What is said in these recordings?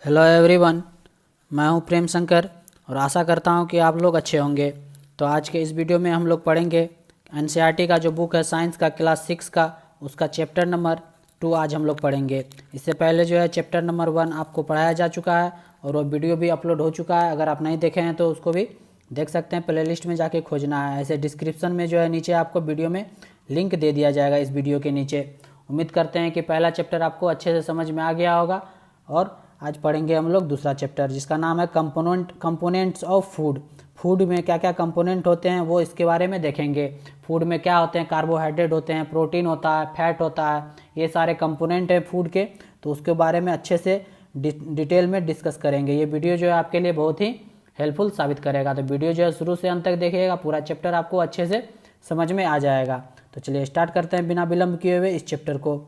Hello everyone, मैं हूं प्रेम शंकर और आशा करता हूं कि आप लोग अच्छे होंगे। तो आज के इस वीडियो में हम लोग पढ़ेंगे एनसीईआरटी का जो बुक है साइंस का क्लास 6 का, उसका चैप्टर नंबर 2 आज हम लोग पढ़ेंगे। इससे पहले जो है चैप्टर नंबर 1 आपको पढ़ाया जा चुका है और वो वीडियो भी अपलोड हो चुका है। अगर आप नहीं देखे हैं तो उसको भी देख सकते हैं, प्लेलिस्ट में जाके खोजना है। ऐसे डिस्क्रिप्शन में जो है नीचे आपको वीडियो में लिंक दे दिया जाएगा इस वीडियो के नीचे। उम्मीद करते हैं कि पहला चैप्टर आपको अच्छे से समझ में आ गया होगा और आज पढ़ेंगे हम लोग दूसरा चैप्टर जिसका नाम है कंपोनेंट्स ऑफ फूड। फूड में क्या क्या कंपोनेंट होते हैं वो इसके बारे में देखेंगे। फूड में क्या होते हैं, कार्बोहाइड्रेट होते हैं, प्रोटीन होता है, फैट होता है, ये सारे कंपोनेंट हैं फूड के। तो उसके बारे में अच्छे से डिटेल में डिस्कस करेंगे। ये वीडियो जो है आपके लिए बहुत ही हेल्पफुल साबित करेगा। तो वीडियो जो है शुरू से अंत तक देखिएगा, पूरा चैप्टर आपको अच्छे से समझ में आ जाएगा। तो चलिए स्टार्ट करते हैं बिना विलम्ब किए हुए इस चैप्टर को।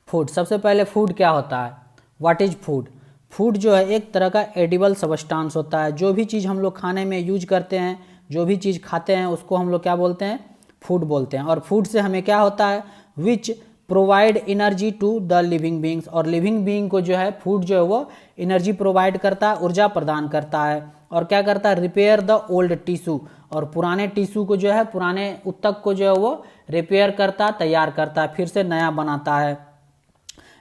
फूड, सबसे पहले फूड क्या होता है, व्हाट इज फूड। फूड जो है एक तरह का एडिबल सबस्टांस होता है। जो भी चीज़ हम लोग खाने में यूज करते हैं, जो भी चीज़ खाते हैं उसको हम लोग क्या बोलते हैं, फूड बोलते हैं। और फूड से हमें क्या होता है, which provide energy to the living beings. और लिविंग बींग को जो है फूड जो है वो एनर्जी प्रोवाइड करता है, ऊर्जा प्रदान करता है। और क्या करता है, रिपेयर द ओल्ड टिश्यू। और पुराने टिश्यू को जो है, पुराने ऊतक को जो है वो रिपेयर करता, तैयार करता है, फिर से नया बनाता है।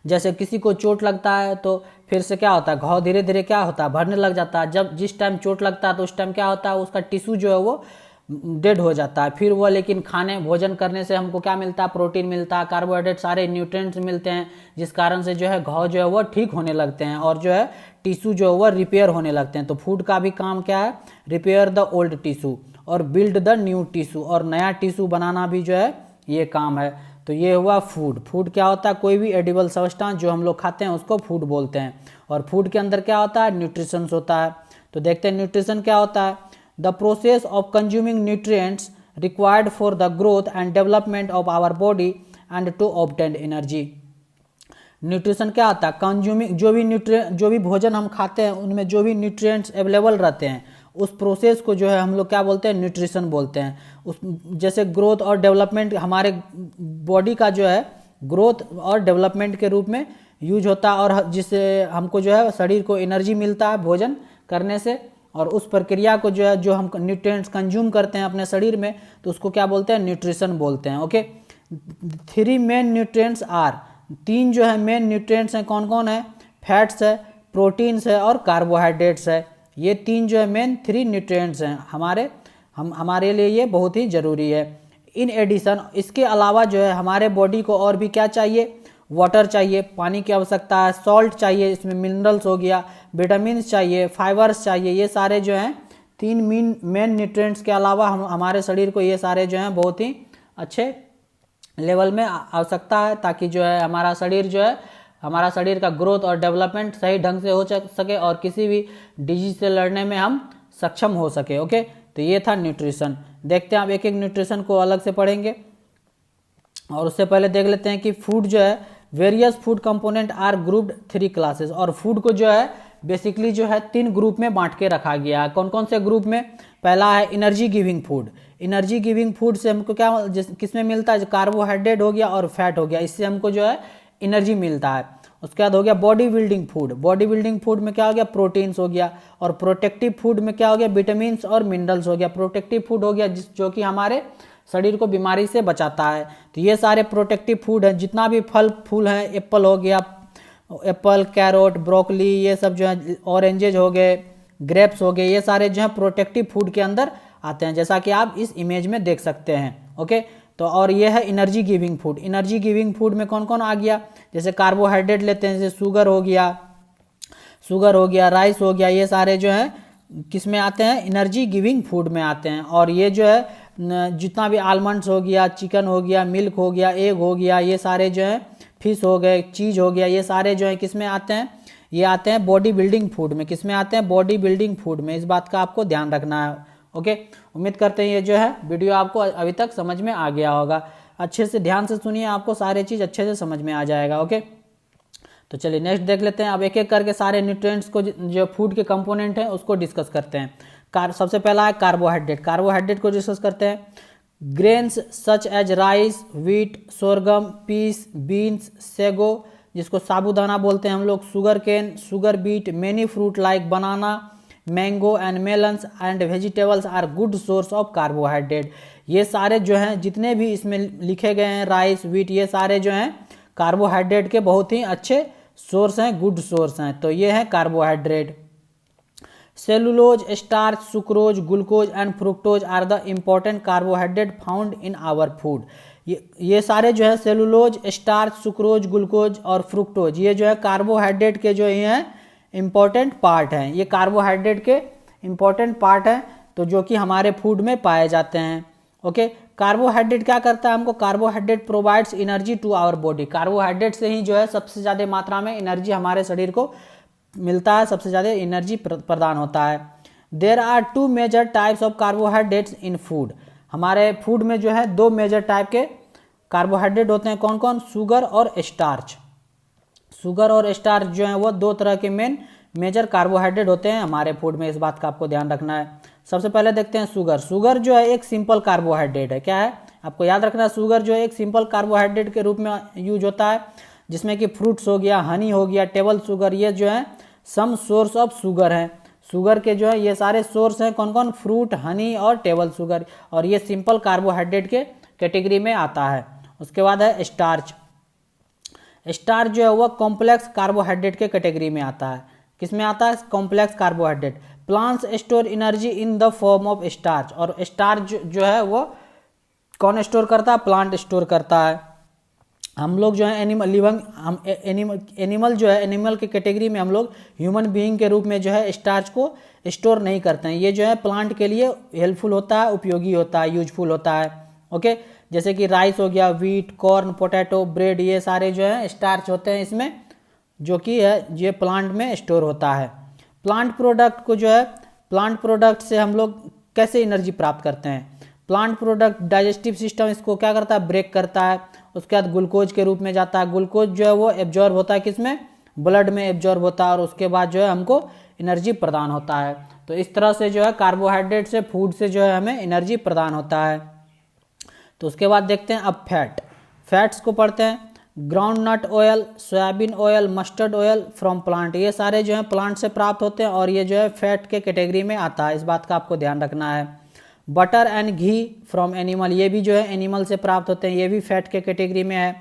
जैसे किसी को चोट लगता है तो फिर से क्या होता है, घाव धीरे धीरे क्या होता है, भरने लग जाता है। जब जिस टाइम चोट लगता है तो उस टाइम क्या होता है, उसका टिश्यू जो है वो डेड हो जाता है। फिर वो लेकिन खाने भोजन करने से हमको क्या मिलता है, प्रोटीन मिलता है, कार्बोहाइड्रेट, सारे न्यूट्रिएंट्स मिलते हैं, जिस कारण से जो है घाव जो है वो ठीक होने लगते हैं और जो है टिश्यू जो है वो रिपेयर होने लगते हैं। तो फूड का भी काम क्या है, रिपेयर द ओल्ड टिश्यू और बिल्ड द न्यू टिश्यू। और नया टिश्यू बनाना भी जो है ये काम है। तो ये हुआ फूड। फूड क्या होता है, कोई भी एडिबल सब्सटेंस जो हम लोग खाते हैं उसको फूड बोलते हैं। और फूड के अंदर क्या होता है, न्यूट्रिशंस होता है। तो देखते हैं न्यूट्रिशन क्या होता है। The process of consuming nutrients required for the growth and development of our body and to obtain energy. Nutrition क्या होता है, कंज्यूमिंग, जो भी भोजन हम खाते हैं उनमें जो भी न्यूट्रिएंट्स अवेलेबल रहते हैं उस प्रोसेस को जो है हम लोग क्या बोलते हैं, न्यूट्रिशन बोलते हैं। उस जैसे ग्रोथ और डेवलपमेंट हमारे बॉडी का जो है ग्रोथ और डेवलपमेंट के रूप में यूज होता है, और जिससे हमको जो है शरीर को एनर्जी मिलता है भोजन करने से। और उस प्रक्रिया को जो है, जो हम न्यूट्रिएंट्स कंज्यूम करते हैं अपने शरीर में, तो उसको क्या बोलते हैं, न्यूट्रिशन बोलते हैं। ओके, 3 मेन न्यूट्रिएंट्स आर, 3 जो है मेन न्यूट्रिएंट्स हैं, कौन कौन है, फैट्स है, प्रोटीन्स है और कार्बोहाइड्रेट्स है। ये 3 जो है मेन 3 न्यूट्रिएंट्स हैं हमारे लिए, ये बहुत ही ज़रूरी है। इन एडिशन, इसके अलावा जो है हमारे बॉडी को और भी क्या चाहिए, वाटर चाहिए, पानी की आवश्यकता है, सॉल्ट चाहिए, इसमें मिनरल्स हो गया, विटामिन चाहिए, फाइबर्स चाहिए। ये सारे जो हैं 3 मेन न्यूट्रिएंट्स के अलावा हमारे शरीर को ये सारे जो हैं बहुत ही अच्छे लेवल में आवश्यकता है, ताकि जो है हमारा शरीर का ग्रोथ और डेवलपमेंट सही ढंग से हो सके और किसी भी डिजीज से लड़ने में हम सक्षम हो सके। ओके, तो ये था न्यूट्रिशन। देखते हैं आप एक एक न्यूट्रिशन को अलग से पढ़ेंगे। और उससे पहले देख लेते हैं कि फूड जो है, various food component are grouped 3 classes. और फूड को जो है बेसिकली जो है 3 ग्रुप में बांट के रखा गया है। कौन कौन से ग्रुप में, पहला है energy giving food. Energy giving food से हमको क्या किसमें मिलता है, कार्बोहाइड्रेट हो गया और फैट हो गया, इससे हमको जो है एनर्जी मिलता है। उसके बाद हो गया body building food. Body building food में क्या हो गया, प्रोटीन्स हो गया। और प्रोटेक्टिव फूड में क्या हो गया, विटामिन्स और मिनरल्स हो गया। प्रोटेक्टिव फूड हो गया जो कि हमारे शरीर को बीमारी से बचाता है। तो ये सारे प्रोटेक्टिव फूड हैं। जितना भी फल फूल हैं, एप्पल हो गया, एप्पल, कैरोट, ब्रोकली, ये सब जो है, ऑरेंजेज हो गए, ग्रेप्स हो गए, ये सारे जो है प्रोटेक्टिव फूड के अंदर आते हैं, जैसा कि आप इस इमेज में देख सकते हैं। ओके, तो और ये है energy giving food. Energy giving food में कौन कौन आ गया, जैसे कार्बोहाइड्रेट लेते हैं, जैसे शुगर हो गया, राइस हो गया, ये सारे जो है किस में आते हैं, एनर्जी गिविंग फूड में आते हैं। और ये जो है जितना भी आलमंड्स हो गया, चिकन हो गया, मिल्क हो गया, एग हो गया, ये सारे जो है, फिश हो गए, चीज़ हो गया, ये सारे जो है किस में आते हैं, ये आते हैं बॉडी बिल्डिंग फूड में। किस में आते हैं, बॉडी बिल्डिंग फूड में। इस बात का आपको ध्यान रखना है। ओके, उम्मीद करते हैं ये जो है वीडियो आपको अभी तक समझ में आ गया होगा। अच्छे से ध्यान से सुनिए, आपको सारे चीज़ अच्छे से समझ में आ जाएगा। ओके, तो चलिए नेक्स्ट देख लेते हैं। अब एक एक करके सारे न्यूट्रिएंट्स को, जो फूड के कंपोनेंट हैं उसको डिस्कस करते हैं। सबसे पहला है कार्बोहाइड्रेट। कार्बोहाइड्रेट को डिस्कस करते हैं। Grains such as rice, wheat, sorghum, peas, beans, sago, जिसको साबूदाना बोलते हैं हम लोग, sugar cane, sugar beet, many fruit like banana, mango and melons and vegetables are good source of carbohydrate. ये सारे जो हैं जितने भी इसमें लिखे गए हैं, राइस, व्हीट, ये सारे जो हैं कार्बोहाइड्रेट के बहुत ही अच्छे सोर्स हैं, गुड सोर्स हैं। तो ये है carbohydrate. Cellulose, starch, sucrose, glucose and fructose are the important carbohydrate found in our food. ये सारे जो है सेलुलोज, स्टार्च, सुक्रोज, ग्लूकोज और फ्रुक्टोज, ये जो है कार्बोहाइड्रेट के जो ये हैं इम्पॉर्टेंट पार्ट हैं। ये कार्बोहाइड्रेट के इम्पॉर्टेंट पार्ट हैं, तो जो कि हमारे फूड में पाए जाते हैं। ओके, कार्बोहाइड्रेट क्या करता है हमको? Carbohydrate provides energy to our body. Carbohydrate से ही जो है सबसे ज़्यादा मात्रा में एनर्जी हमारे शरीर को मिलता है, सबसे ज़्यादा एनर्जी प्रदान होता है। There are 2 major types of carbohydrates in food. हमारे फूड में जो है 2 मेजर टाइप के कार्बोहाइड्रेट होते हैं। कौन कौन? शुगर और स्टार्च। शुगर और स्टार्च जो है वो 2 तरह के मेजर कार्बोहाइड्रेट होते हैं हमारे फूड में, इस बात का आपको ध्यान रखना है। सबसे पहले देखते हैं शुगर। शुगर जो है एक सिंपल कार्बोहाइड्रेट है। क्या है? आपको याद रखना है, शुगर जो है एक सिंपल कार्बोहाइड्रेट के रूप में यूज होता है, जिसमें कि फ्रूट्स हो गया, हनी हो गया, टेबल शुगर, ये जो है सम सोर्स ऑफ शुगर है। शुगर के जो है ये सारे सोर्स हैं, कौन कौन? फ्रूट, हनी और टेबल शुगर, और ये सिंपल कार्बोहाइड्रेट के कैटेगरी में आता है। उसके बाद है स्टार्च। स्टार्च जो है वह कॉम्प्लेक्स कार्बोहाइड्रेट के कैटेगरी में आता है। किस में आता है? Complex carbohydrate. Plants store energy in the form of starch. और स्टार्च जो है वो कौन स्टोर करता है? प्लांट स्टोर करता है। हम लोग जो है एनिमल जो है, एनिमल के कैटेगरी में हम लोग ह्यूमन बीइंग के रूप में जो है स्टार्च को स्टोर नहीं करते हैं। ये जो है प्लांट के लिए हेल्पफुल होता है, उपयोगी होता है, यूजफुल होता है। ओके, जैसे कि राइस हो गया, व्हीट, कॉर्न, पोटैटो, ब्रेड, ये सारे जो है स्टार्च होते हैं इसमें, जो कि है ये प्लांट में स्टोर होता है। प्लांट प्रोडक्ट को जो है, प्लांट प्रोडक्ट से हम लोग कैसे एनर्जी प्राप्त करते हैं? प्लांट प्रोडक्ट डाइजेस्टिव सिस्टम इसको क्या करता है? ब्रेक करता है। उसके बाद ग्लूकोज के रूप में जाता है। ग्लूकोज जो है वो एब्जॉर्ब होता है किसमें? ब्लड में एब्जॉर्ब होता है, और उसके बाद जो है हमको एनर्जी प्रदान होता है। तो इस तरह से जो है कार्बोहाइड्रेट से, फूड से जो है हमें एनर्जी प्रदान होता है। तो उसके बाद देखते हैं अब फैट। फैट्स को पढ़ते हैं। Groundnut oil, soybean oil, mustard oil from plant, ये सारे जो है प्लांट से प्राप्त होते हैं, और ये जो है फैट के कैटेगरी में आता है, इस बात का आपको ध्यान रखना है। Butter and ghee from animal, ये भी जो है एनिमल से प्राप्त होते हैं, ये भी फैट के कैटेगरी में है।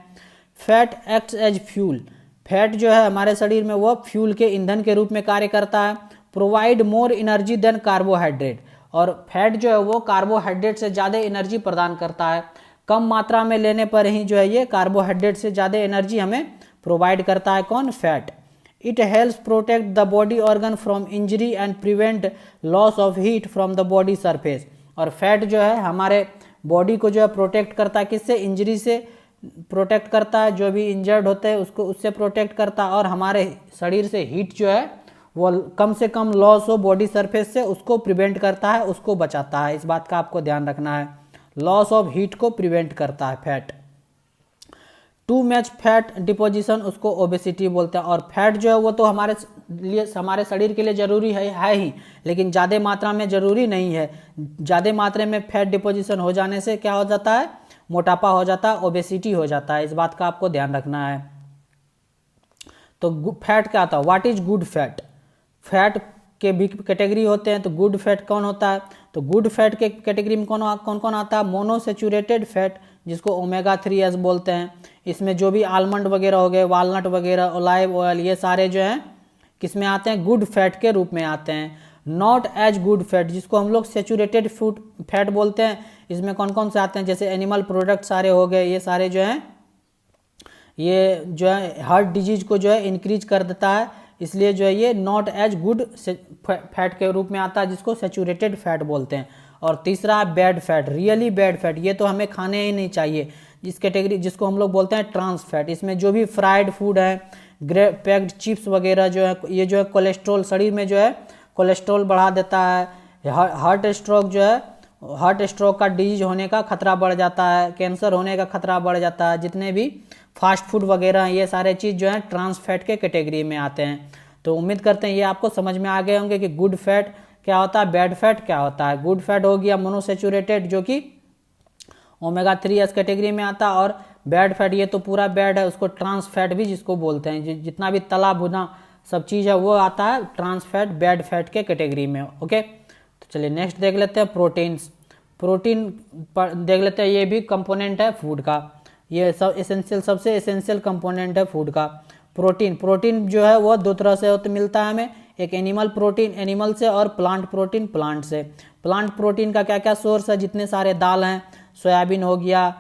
Fat acts as fuel. Fat जो है हमारे शरीर में वो फ्यूल के ईंधन के रूप में कार्य करता है। Provide more energy than carbohydrate. और फैट जो है वो कार्बोहाइड्रेट से ज़्यादा एनर्जी प्रदान करता है। कम मात्रा में लेने पर ही जो है ये कार्बोहाइड्रेट से ज़्यादा एनर्जी हमें प्रोवाइड करता है। कौन? Fat. It helps protect the body organ from injury and prevent loss of heat from the body surface. और फैट जो है हमारे बॉडी को जो है प्रोटेक्ट करता है, किससे? इंजरी से प्रोटेक्ट करता है, जो भी इंजर्ड होते हैं उसको, उससे प्रोटेक्ट करता है, और हमारे शरीर से हीट जो है वो कम से कम लॉस हो बॉडी सरफेस से, उसको प्रिवेंट करता है, उसको बचाता है। इस बात का आपको ध्यान रखना है, लॉस ऑफ हीट को प्रिवेंट करता है fat. Too much fat deposition, उसको ओबेसिटी बोलते हैं। और फैट जो है वो तो हमारे लिए, हमारे शरीर के लिए जरूरी है ही, लेकिन ज़्यादा मात्रा में जरूरी नहीं है। ज़्यादा मात्रा में फैट डिपोजिशन हो जाने से क्या हो जाता है? मोटापा हो जाता है, ओबेसिटी हो जाता है। इस बात का आपको ध्यान रखना है। तो फैट क्या होता है? What is good fat? Fat के भी कैटेगरी होते हैं। तो गुड फैट कौन होता है? तो गुड फैट के कैटेगरी में कौन कौन आता है? मोनोसेचुरेटेड फैट, जिसको ओमेगा 3s बोलते हैं। इसमें जो भी आलमंड वगैरह हो गए, वालनट वगैरह, ओलाइव ऑयल, ये सारे जो हैं किस में आते हैं? गुड फैट के रूप में आते हैं। नॉट एज गुड फैट, जिसको हम लोग सेचुरेटेड फूड फैट बोलते हैं, इसमें कौन कौन से आते हैं? जैसे एनिमल प्रोडक्ट सारे हो गए, ये सारे जो हैं ये जो है हार्ट डिजीज को जो है इंक्रीज कर देता है, इसलिए जो है ये नॉट एज गुड फैट के रूप में आता है, जिसको सेचुरेटेड फैट बोलते हैं। और तीसरा bad fat, really bad fat, ये तो हमें खाने ही नहीं चाहिए, इस कैटेगरी जिसको हम लोग बोलते हैं ट्रांस फैट। इसमें जो भी फ्राइड फूड है, पैक्ड चिप्स वगैरह जो है, ये जो है कोलेस्ट्रॉल, शरीर में जो है कोलेस्ट्रॉल बढ़ा देता है। हार्ट स्ट्रोक जो है, हार्ट स्ट्रोक का डिजीज होने का खतरा बढ़ जाता है, कैंसर होने का खतरा बढ़ जाता है। जितने भी फास्ट फूड वगैरह हैं, ये सारे चीज़ जो है ट्रांस फैट के कैटेगरी में आते हैं। तो उम्मीद करते हैं ये आपको समझ में आ गए होंगे कि गुड फैट क्या होता है, बैड फैट क्या होता है। गुड फैट हो गया मोनोसेचुरेटेड, जो कि ओमेगा 3s कैटेगरी में आता है, और बैड फैट ये तो पूरा बैड है, उसको ट्रांस फैट भी जिसको बोलते हैं, जितना भी तला भुना सब चीज़ है वो आता है ट्रांस फैट बैड फैट के कैटेगरी में। ओके, तो चलिए नेक्स्ट देख लेते हैं प्रोटीन्स। प्रोटीन पर देख लेते हैं, ये भी कंपोनेंट है फूड का, ये सब एसेंशियल सबसे एसेंशियल कंपोनेंट है फूड का। प्रोटीन जो है वो दो तरह से मिलता है हमें, एक एनिमल प्रोटीन एनिमल से और प्लांट प्रोटीन प्लांट से। प्लांट प्रोटीन का क्या क्या सोर्स है, जितने सारे दाल हैं, सोयाबीन हो गया,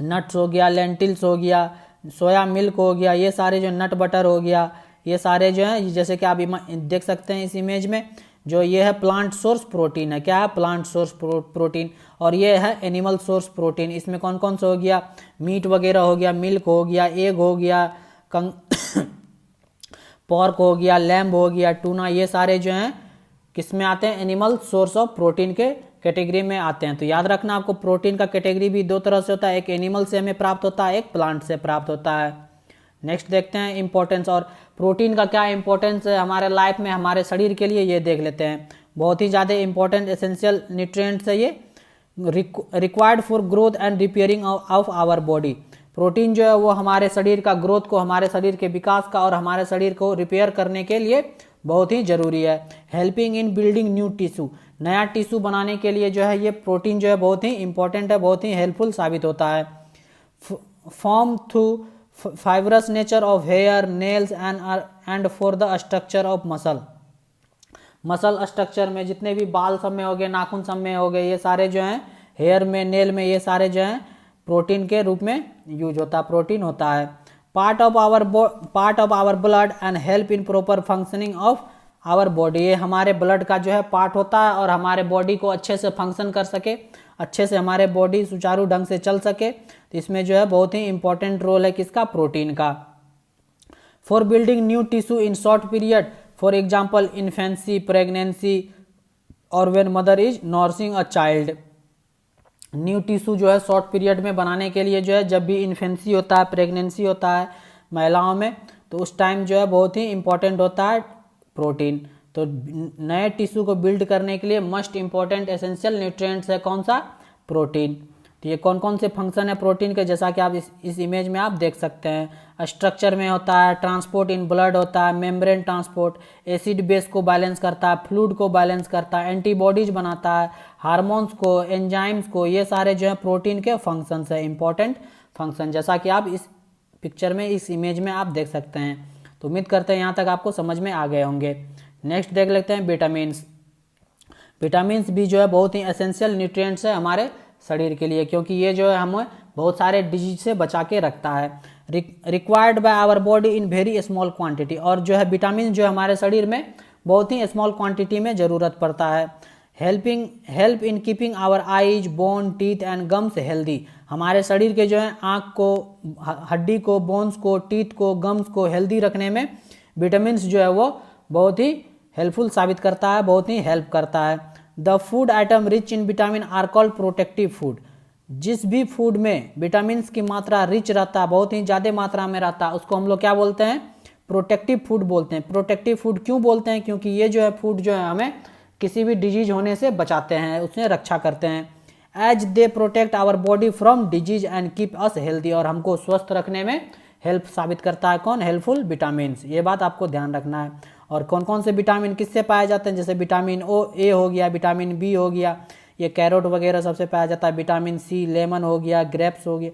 नट्स हो गया, लेंटिल्स हो गया, सोया मिल्क हो गया, ये सारे जो नट बटर हो गया, ये सारे जो हैं जैसे कि आप देख सकते हैं इस इमेज में, जो ये है प्लांट सोर्स प्रोटीन है। क्या है? Plant source protein. और ये है एनिमल सोर्स प्रोटीन। इसमें कौन कौन सा हो गया? मीट वगैरह हो गया, मिल्क हो गया, एग हो गया, पॉर्क हो गया, लैम्ब हो गया, टूना, ये सारे जो हैं किस में आते हैं? एनिमल सोर्स ऑफ प्रोटीन के कैटेगरी में आते हैं। तो याद रखना आपको, प्रोटीन का कैटेगरी भी दो तरह से होता है, एक एनिमल से हमें प्राप्त होता है, एक प्लांट से प्राप्त होता है। नेक्स्ट देखते हैं इंपॉर्टेंस, और प्रोटीन का क्या इंपॉर्टेंस है हमारे लाइफ में, हमारे शरीर के लिए, ये देख लेते हैं। बहुत ही ज़्यादा इंपॉर्टेंट एसेंशियल न्यूट्रिएंट्स है ये, required for growth and repairing of our body. Protein जो है वो हमारे शरीर का ग्रोथ को, हमारे शरीर के विकास का और हमारे शरीर को रिपेयर करने के लिए बहुत ही जरूरी है। Helping in building new tissue, नया टिश्यू बनाने के लिए जो है ये प्रोटीन जो है बहुत ही इंपॉर्टेंट है, बहुत ही हेल्पफुल साबित होता है। Form through fibrous nature of hair, nails and for the structure of muscle structure में जितने भी बाल सब में हो गए, नाखून सब में हो गए, ये सारे जो हैं हेयर में, नेल में, ये सारे जो हैं प्रोटीन के रूप में यूज होता है, प्रोटीन होता है। Part of our blood and help in proper functioning of our body, ये हमारे ब्लड का जो है पार्ट होता है और हमारे बॉडी को अच्छे से फंक्शन कर सके, अच्छे से हमारे बॉडी सुचारू ढंग से चल सके, तो इसमें जो है बहुत ही इंपॉर्टेंट रोल है किसका? प्रोटीन का। For building new tissue in short period, for example infancy, pregnancy और when mother is nursing a child. New tissue जो है शॉर्ट पीरियड में बनाने के लिए जो है, जब भी इन्फेंसी होता है, प्रेगनेंसी होता है महिलाओं में, तो उस टाइम जो है बहुत ही इंपॉर्टेंट होता है प्रोटीन। तो नए टिश्यू को बिल्ड करने के लिए मस्ट इंपॉर्टेंट एसेंशियल न्यूट्रिएंट्स है कौन सा? प्रोटीन। तो ये कौन कौन से फंक्शन है प्रोटीन के, जैसा कि आप इस इमेज में आप देख सकते हैं। स्ट्रक्चर में होता है, ट्रांसपोर्ट इन ब्लड होता है, मेम्ब्रेन ट्रांसपोर्ट, एसिड बेस को बैलेंस करता है, फ्लूइड को बैलेंस करता है, एंटीबॉडीज बनाता है, हार्मोन्स को, एंजाइम्स को, ये सारे जो है प्रोटीन के फंक्शंस है, इंपॉर्टेंट फंक्शन, जैसा कि आप इस पिक्चर में, इस इमेज में आप देख सकते हैं। तो उम्मीद करते हैं यहाँ तक आपको समझ में आ गए होंगे। नेक्स्ट देख लेते हैं विटामिन्स। विटामिन्स भी जो है बहुत ही एसेंशियल न्यूट्रिएंट्स है हमारे शरीर के लिए, क्योंकि ये जो है हमें बहुत सारे डिजीज से बचा के रखता है। Required by our body in very small quantity, और जो है विटामिन जो हमारे शरीर में बहुत ही स्मॉल क्वांटिटी में ज़रूरत पड़ता है। Help in keeping our eyes, bone, teeth and gums healthy, हमारे शरीर के जो है आँख को, हड्डी को, बोन्स को, टीथ को, गम्स को हेल्दी रखने में विटामिन जो है वो बहुत ही हेल्पफुल साबित करता है, बहुत ही हेल्प करता है। The food item rich in vitamin are called protective food, जिस भी फूड में विटामिन की मात्रा रिच रहता है, बहुत ही ज़्यादा मात्रा में रहता है, उसको हम लोग क्या बोलते हैं? प्रोटेक्टिव फूड बोलते हैं। प्रोटेक्टिव फूड क्यों बोलते हैं? क्योंकि ये जो है फूड जो है हमें किसी भी डिजीज होने से बचाते हैं, उसमें रक्षा करते हैं। As they protect our body from disease and keep us healthy, और हमको स्वस्थ रखने में हेल्प साबित करता है कौन? Helpful vitamin. ये बात आपको ध्यान रखना है। और कौन कौन से विटामिन किससे पाए जाते हैं? जैसे विटामिन ए हो गया, विटामिन बी हो गया, ये कैरोट वगैरह सबसे पाया जाता है। विटामिन सी, लेमन हो गया, ग्रेप्स हो गया,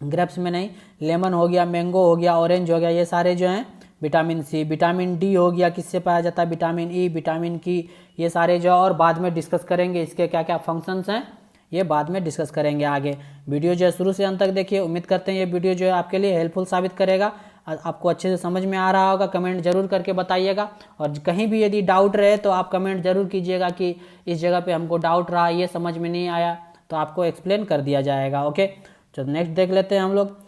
ग्रेप्स में नहीं, लेमन हो गया, मैंगो हो गया, ऑरेंज हो गया, ये सारे जो हैं विटामिन सी। विटामिन डी हो गया, किससे पाया जाता है? विटामिन ई, विटामिन की, ये सारे जो, और बाद में डिस्कस करेंगे इसके क्या क्या फंक्शंस हैं, ये बाद में डिस्कस करेंगे आगे। वीडियो जो है शुरू से अंत तक देखिए। उम्मीद करते हैं ये वीडियो जो है आपके लिए हेल्पफुल साबित करेगा, आपको अच्छे से समझ में आ रहा होगा। कमेंट जरूर करके बताइएगा, और कहीं भी यदि डाउट रहे तो आप कमेंट जरूर कीजिएगा कि इस जगह पे हमको डाउट रहा, ये समझ में नहीं आया, तो आपको एक्सप्लेन कर दिया जाएगा। ओके, तो नेक्स्ट देख लेते हैं हम लोग।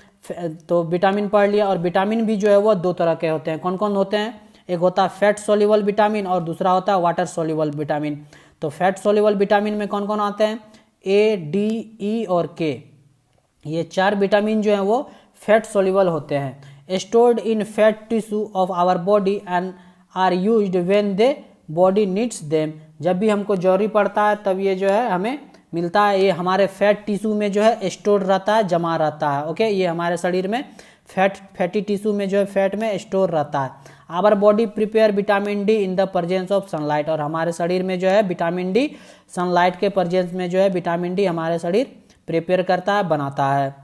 तो विटामिन पढ़ लिया, और विटामिन भी जो है वो दो तरह के होते हैं। कौन कौन होते हैं? एक होता है फैट सोल्यूबल विटामिन और दूसरा होता है वाटर सोल्यूबल विटामिन। तो फैट सोल्यूबल विटामिन में कौन कौन आते हैं? ए, डी, ई और के, ये चार विटामिन जो हैं वो फैट सोल्यूबल होते हैं। Stored in fat tissue of our body and are used when the body needs them, जब भी हमको जरूरी पड़ता है तब ये जो है हमें मिलता है, ये हमारे फैट टिश्यू में जो है स्टोर रहता है, जमा रहता है। ओके, ये हमारे शरीर में फैटी टिश्यू में जो है फैट में स्टोर रहता है। Our body prepare vitamin D in the presence of sunlight, और हमारे शरीर में जो है विटामिन डी सनलाइट के प्रेजेंस में जो है विटामिन डी हमारे शरीर प्रिपेयर करता है, बनाता है।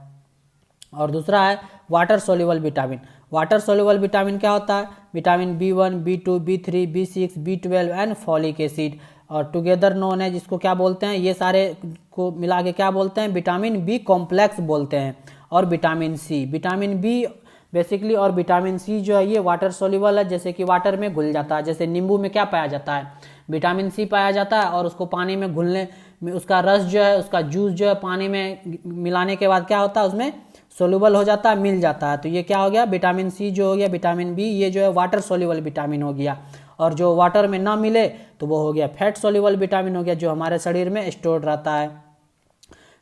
और दूसरा है water soluble vitamin. Water soluble vitamin क्या होता है? Vitamin B1, B2, B3, B6, B12 and folic acid, और टुगेदर नोन है, जिसको क्या बोलते हैं, ये सारे को मिला के क्या बोलते हैं? विटामिन बी कॉम्प्लेक्स बोलते हैं। और vitamin C, vitamin B basically और विटामिन सी जो है ये वाटर सोल्यूबल है, जैसे कि वाटर में घुल जाता है। जैसे नींबू में क्या पाया जाता है? विटामिन सी पाया जाता है, और उसको पानी में घुलने में उसका रस जो है, उसका जूस जो है पानी में मिलाने के बाद क्या होता है? उसमें सोल्यूबल हो जाता है, मिल जाता है। तो ये क्या हो गया? विटामिन सी जो हो गया, विटामिन बी, ये जो है वाटर सोल्यूबल विटामिन हो गया। और जो वाटर में ना मिले तो वो हो गया फैट सोल्यूबल विटामिन हो गया, जो हमारे शरीर में स्टोर रहता है।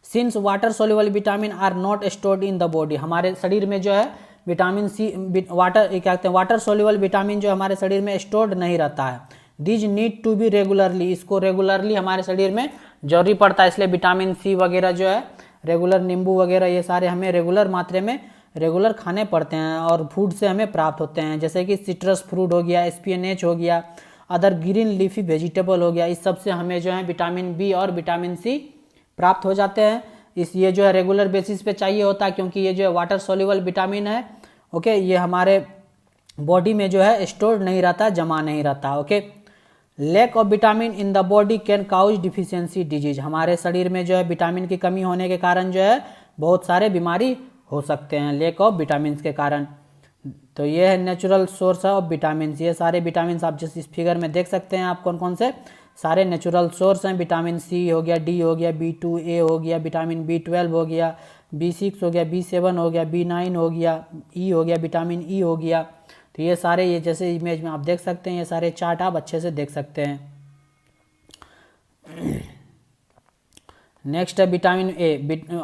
Since water soluble vitamin are not stored in the body, हमारे शरीर में जो है विटामिन सी वाटर क्या कहते हैं, वाटर सोल्यूबल विटामिन जो हमारे शरीर में स्टोर्ड नहीं रहता है। These need to be regularly, इसको रेगुलरली हमारे शरीर में जरूरी पड़ता है, इसलिए विटामिन सी वगैरह जो है रेगुलर, नींबू वगैरह ये सारे हमें रेगुलर मात्रा में रेगुलर खाने पड़ते हैं, और फूड से हमें प्राप्त होते हैं। जैसे कि सिट्रस फ्रूट हो गया, स्पिनच हो गया, अदर ग्रीन लीफी वेजिटेबल हो गया, इस सब से हमें जो है विटामिन बी और विटामिन सी प्राप्त हो जाते हैं। इस ये जो है रेगुलर बेसिस पे चाहिए होता है, क्योंकि ये जो है वाटर सोल्यूबल विटामिन है। ओके, ये हमारे बॉडी में जो है स्टोर नहीं रहता, जमा नहीं रहता। Okay, lack of vitamin in the body can cause deficiency disease, हमारे शरीर में जो है विटामिन की कमी होने के कारण जो है बहुत सारे बीमारी हो सकते हैं, लैक ऑफ विटामिन के कारण। तो ये है नेचुरल सोर्स ऑफ विटामिन, ये सारे विटामिन आप जिस इस फिगर में देख सकते हैं आप कौन कौन से सारे नेचुरल सोर्स हैं। विटामिन सी हो गया, डी हो गया, B2A हो गया, विटामिन B12 हो गया, B6 हो गया, B7 हो गया, B9 हो गया, ई हो गया, विटामिन ई हो गया। तो ये सारे, ये जैसे इमेज में आप देख सकते हैं, ये सारे चार्ट आप अच्छे से देख सकते हैं। नेक्स्ट है विटामिन ए।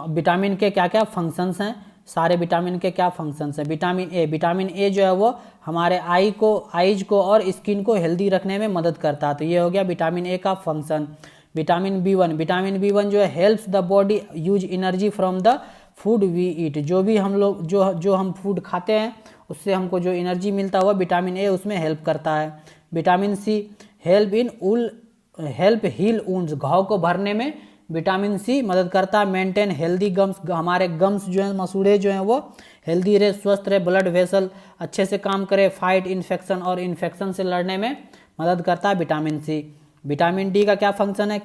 विटामिन के क्या क्या फंक्शंस हैं? सारे विटामिन के क्या फंक्शंस हैं? विटामिन ए, विटामिन ए जो है वो हमारे आईज को और स्किन को हेल्दी रखने में मदद करता है। तो ये हो गया विटामिन ए का function. Vitamin B1, vitamin B1 जो है helps the body use energy from the food we eat, जो भी हम लोग जो हम फूड खाते हैं उससे हमको जो एनर्जी मिलता हुआ विटामिन ए उसमें हेल्प करता है। Vitamin C help heal wounds, घाव को भरने में विटामिन सी मदद करता है। मेंटेन हेल्दी गम्स, हमारे गम्स जो हैं, मसूड़े जो हैं वो हेल्दी रहे, स्वस्थ रहे, ब्लड वेसल अच्छे से काम करे, फाइट इन्फेक्शन, और इन्फेक्शन से लड़ने में मदद करता है विटामिन सी। विटामिन डी का क्या फंक्शन है?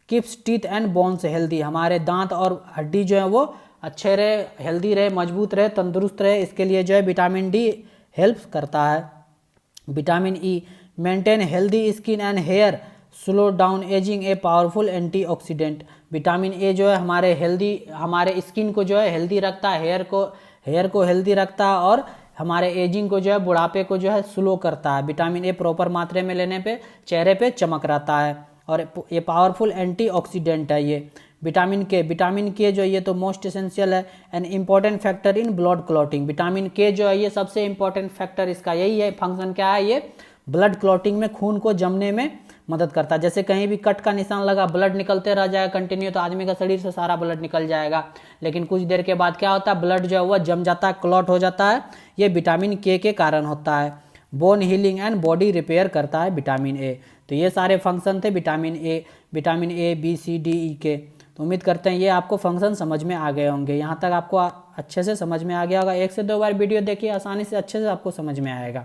Keeps teeth and bones healthy, हमारे दांत और हड्डी जो है वो अच्छे रहे, हेल्दी रहे, मजबूत रहे, तंदुरुस्त रहे, इसके लिए जो है विटामिन डी हेल्प करता है। Vitamin E maintain healthy skin and hair, slow down ageing, a powerful antioxidant. Vitamin A जो है हमारे स्किन को जो है हेल्दी रखता है, हेयर को हेल्दी रखता है, और हमारे एजिंग को जो है, बुढ़ापे को जो है स्लो करता है। विटामिन ए प्रॉपर मात्रा में लेने पे चेहरे पे चमक रहता है, और ये पावरफुल एंटीऑक्सीडेंट है। ये विटामिन के जो ये तो मोस्ट एसेंशियल है, an important factor in blood clotting. Vitamin के जो है ये सबसे इंपॉर्टेंट फैक्टर इसका यही है, फंक्शन क्या है, ये ब्लड क्लॉटिंग में, खून को जमने में मदद करता है। जैसे कहीं भी कट का निशान लगा, ब्लड निकलते रह जाएगा कंटिन्यू, तो आदमी का शरीर से सारा ब्लड निकल जाएगा, लेकिन कुछ देर के बाद क्या होता है, ब्लड जो है वह जम जाता है, क्लॉट हो जाता है। ये विटामिन के कारण होता है। Bone healing and body repair करता है विटामिन ए। तो ये सारे फंक्शन थे vitamin A, B, C, D, E के। तो उम्मीद करते हैं ये आपको फंक्शन समझ में आ गए होंगे। यहाँ तक आपको अच्छे से समझ में आ गया होगा। 1 से 2 बार वीडियो देखिए, आसानी से अच्छे से आपको समझ में आएगा।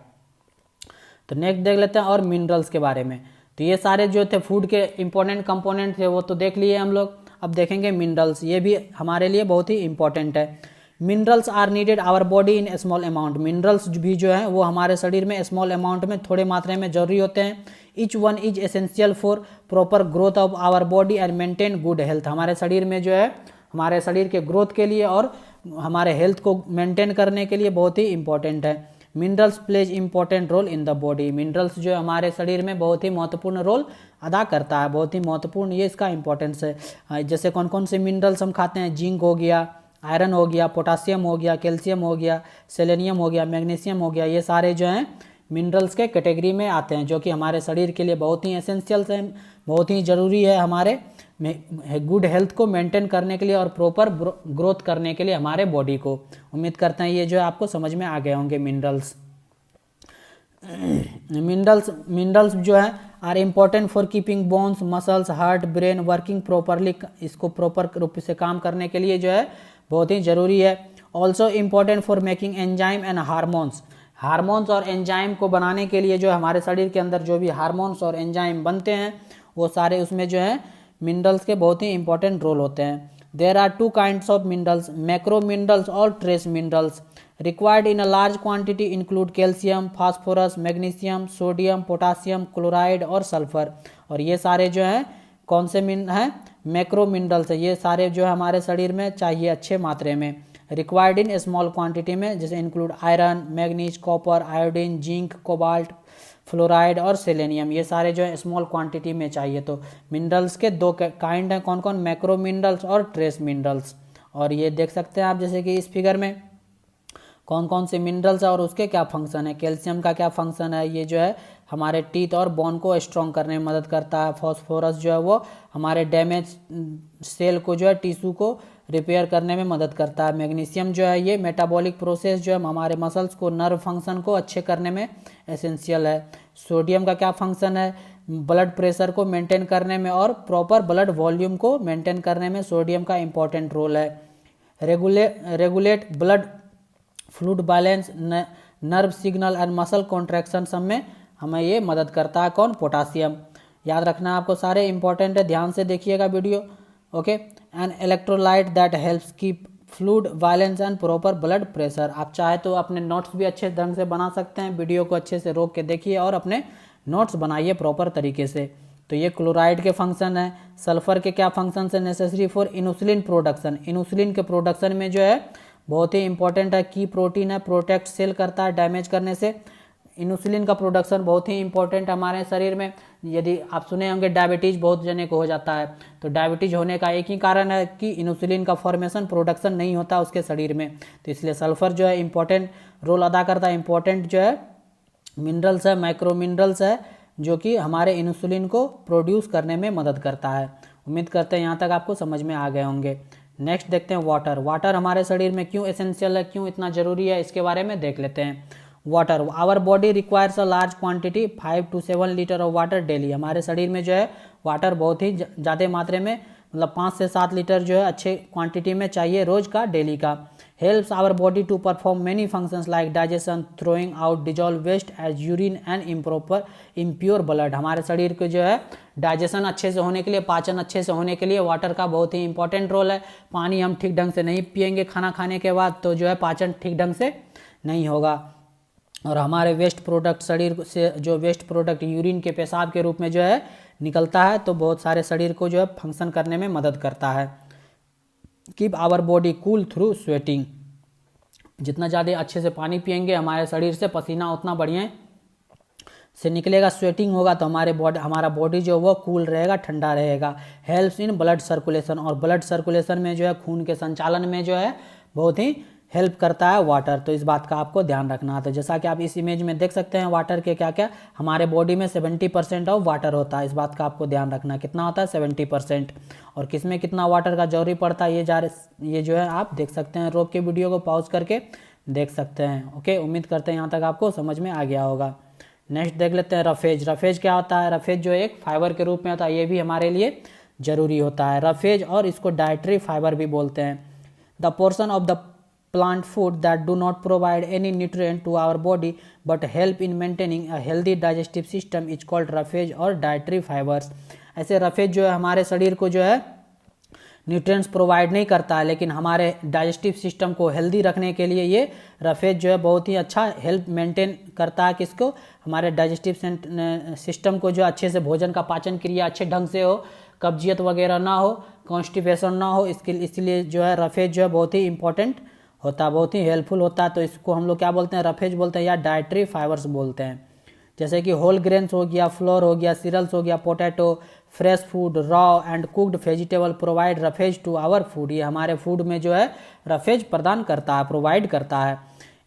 तो नेक्स्ट देख लेते हैं और मिनरल्स के बारे में। तो ये सारे जो थे फूड के इंपॉर्टेंट कंपोनेंट थे वो तो देख लिए हम लोग। अब देखेंगे मिनरल्स, ये भी हमारे लिए बहुत ही इंपॉर्टेंट है। Minerals are needed our body in small amount, minerals भी जो है वो हमारे शरीर में स्मॉल अमाउंट में, थोड़े मात्रा में जरूरी होते हैं। Each one is essential for proper growth of our body and maintain good health, हमारे शरीर में जो है, हमारे शरीर के ग्रोथ के लिए और हमारे हेल्थ को मेंटेन करने के लिए बहुत ही इंपॉर्टेंट है। Minerals plays important role in the body, minerals जो हमारे शरीर में बहुत ही महत्वपूर्ण रोल अदा करता है, बहुत ही महत्वपूर्ण ये इसका इंपॉर्टेंस है। जैसे कौन कौन से मिनरल्स हम खाते हैं, जिंक हो गया, आयरन हो गया, पोटासियम हो गया, कैल्शियम हो गया, सेलेनियम हो गया, मैग्नीशियम हो गया, ये सारे जो हैं मिनरल्स के कैटेगरी में आते हैं, जो कि हमारे शरीर के लिए बहुत ही एसेंशियल्स हैं, बहुत ही ज़रूरी है हमारे गुड हेल्थ को मेंटेन करने के लिए और प्रॉपर ग्रोथ करने के लिए हमारे बॉडी को। उम्मीद करते हैं ये जो है आपको समझ में आ गए होंगे मिनरल्स। मिनरल्स जो है are important for keeping bones, muscles, heart, brain working properly. इसको प्रॉपर रूप से काम करने के लिए जो है बहुत ही ज़रूरी है। Also important for making enzyme and hormones. Hormones और एंजाइम को बनाने के लिए जो हमारे शरीर के अंदर जो भी हार्मोन्स और एंजाइम बनते हैं वो सारे उसमें जो है मिनरल्स के बहुत ही इंपॉर्टेंट रोल होते हैं। There are two kinds of minerals, macro minerals और trace minerals. Required in a large quantity include calcium, phosphorus, magnesium, sodium, potassium, chloride और सल्फर। और ये सारे जो हैं कौन से हैं? मैक्रो मिनरल्स है। ये सारे जो है हमारे शरीर में चाहिए अच्छे मात्रे में। रिक्वायर्ड इन स्मॉल क्वांटिटी में जैसे include iron, manganese, copper, iodine, zinc, cobalt, fluoride और सेलेनियम। ये सारे जो है स्मॉल क्वांटिटी में चाहिए। तो मिनरल्स के दो काइंड हैं, कौन कौन? मैक्रो मिनरल्स और ट्रेस मिनरल्स। और ये देख सकते हैं आप जैसे कि इस फिगर में कौन कौन से मिनरल्स है और उसके क्या फंक्शन है। कैल्शियम का क्या फंक्शन है? ये जो है हमारे टीथ और बोन को स्ट्रॉन्ग करने में मदद करता है। फॉस्फोरस जो है वो हमारे डैमेज सेल को जो है टिश्यू को रिपेयर करने में मदद करता है। मैग्नीशियम जो है ये मेटाबॉलिक प्रोसेस जो है हमारे मसल्स को, नर्व फंक्शन को अच्छे करने में एसेंशियल है। सोडियम का क्या फंक्शन है? ब्लड प्रेशर को मेंटेन करने में और प्रॉपर ब्लड वॉल्यूम को मेंटेन करने में सोडियम का इंपॉर्टेंट रोल है। Regulate blood fluid balance, nerve signal and muscle contraction सब में हमें ये मदद करता है। कौन? पोटासियम। याद रखना आपको, सारे इंपॉर्टेंट है, ध्यान से देखिएगा video. Okay. And electrolyte that helps keep fluid balance and proper blood pressure. आप चाहे तो अपने नोट्स भी अच्छे ढंग से बना सकते हैं, वीडियो को अच्छे से रोक के देखिए और अपने नोट्स बनाइए प्रॉपर तरीके से। तो ये क्लोराइड के फंक्शन है। सल्फर के क्या फंक्शन है? Necessary for insulin production. Insulin के प्रोडक्शन में जो है बहुत ही इंपॉर्टेंट है, की प्रोटीन है, प्रोटेक्ट सेल करता है डैमेज करने से। इंसुलिन का प्रोडक्शन बहुत ही इंपॉर्टेंट हमारे शरीर में। यदि आप सुने होंगे डायबिटीज बहुत जने को हो जाता है, तो डायबिटीज होने का एक ही कारण है कि इंसुलिन का फॉर्मेशन, प्रोडक्शन नहीं होता उसके शरीर में। तो इसलिए सल्फर जो है इंपॉर्टेंट रोल अदा करता है। इंपॉर्टेंट जो है मिनरल्स है, माइक्रो मिनरल्स है, जो कि हमारे इंसुलिन को प्रोड्यूस करने में मदद करता है। उम्मीद करते हैं यहाँ तक आपको समझ में आ गए होंगे। नेक्स्ट देखते हैं वाटर। वाटर हमारे शरीर में क्यों एसेंशियल है, क्यों इतना जरूरी है, इसके बारे में देख लेते हैं। Water, our body requires a large quantity 5 to 7 litre of water daily. हमारे शरीर में जो है वाटर बहुत ही ज़्यादा मात्रा में, मतलब 5 से 7 लीटर जो है अच्छे क्वांटिटी में चाहिए रोज का, डेली का। Helps our body to perform many functions like digestion, throwing out dissolve waste as urine and improper impure blood. हमारे शरीर को जो है डाइजेशन अच्छे से होने के लिए, पाचन अच्छे से होने के लिए वाटर का बहुत ही इंपॉर्टेंट रोल है। पानी हम ठीक ढंग से नहीं पिएंगे खाना खाने के बाद तो जो है पाचन ठीक ढंग से नहीं होगा। और हमारे वेस्ट प्रोडक्ट, शरीर से जो वेस्ट प्रोडक्ट यूरिन के पेशाब के रूप में जो है निकलता है, तो बहुत सारे शरीर को जो है फंक्शन करने में मदद करता है। Keep our body cool through sweating. जितना ज़्यादा अच्छे से पानी पिएंगे हमारे शरीर से पसीना उतना बढ़िया से निकलेगा, स्वेटिंग होगा तो हमारा बॉडी जो वो कूल रहेगा, ठंडा रहेगा। हेल्प्स इन ब्लड सर्कुलेशन, और ब्लड सर्कुलेशन में जो है खून के संचालन में जो है बहुत ही हेल्प करता है वाटर। तो इस बात का आपको ध्यान रखना है। तो जैसा कि आप इस इमेज में देख सकते हैं वाटर के क्या क्या, हमारे बॉडी में 70% ऑफ वाटर होता है। इस बात का आपको ध्यान रखना है, कितना होता है? 70%। और किस में कितना वाटर का जरूरी पड़ता है ये जो है आप देख सकते हैं, रोक के वीडियो को पॉज करके देख सकते हैं। ओके, उम्मीद करते हैं यहाँ तक आपको समझ में आ गया होगा। नेक्स्ट देख लेते हैं रफेज। रफेज क्या होता है? रफेज जो एक फाइबर के रूप में होता है, ये भी हमारे लिए जरूरी होता है रफेज, और इसको डाइटरी फाइबर भी बोलते हैं। The portion of the plant food that do not provide any nutrient to our body but help in maintaining a healthy digestive system is called roughage और dietary fibers। ऐसे roughage जो है हमारे शरीर को जो है न्यूट्रिएंट्स प्रोवाइड नहीं करता है, लेकिन हमारे डाइजेस्टिव सिस्टम को हेल्दी रखने के लिए ये रफेज जो है बहुत ही अच्छा हेल्प मेंटेन करता है। किसको? हमारे डाइजेस्टिव सिस्टम को, जो अच्छे से भोजन का पाचन क्रिया अच्छे ढंग से हो, कब्जियत वगैरह ना हो, कॉन्स्टिपेशन ना हो, इसलिए जो है रफेज जो है बहुत ही इंपॉर्टेंट होता है, बहुत ही हेल्पफुल होता है। तो इसको हम लोग क्या बोलते हैं? रफेज बोलते हैं या डाइटरी फाइबर्स बोलते हैं। जैसे कि होल ग्रेन्स हो गया, फ्लोर हो गया, सीरियल्स हो गया, potato, fresh food, raw and cooked vegetable provide roughage to our food. ये हमारे फूड में जो है रफेज प्रदान करता है, प्रोवाइड करता है।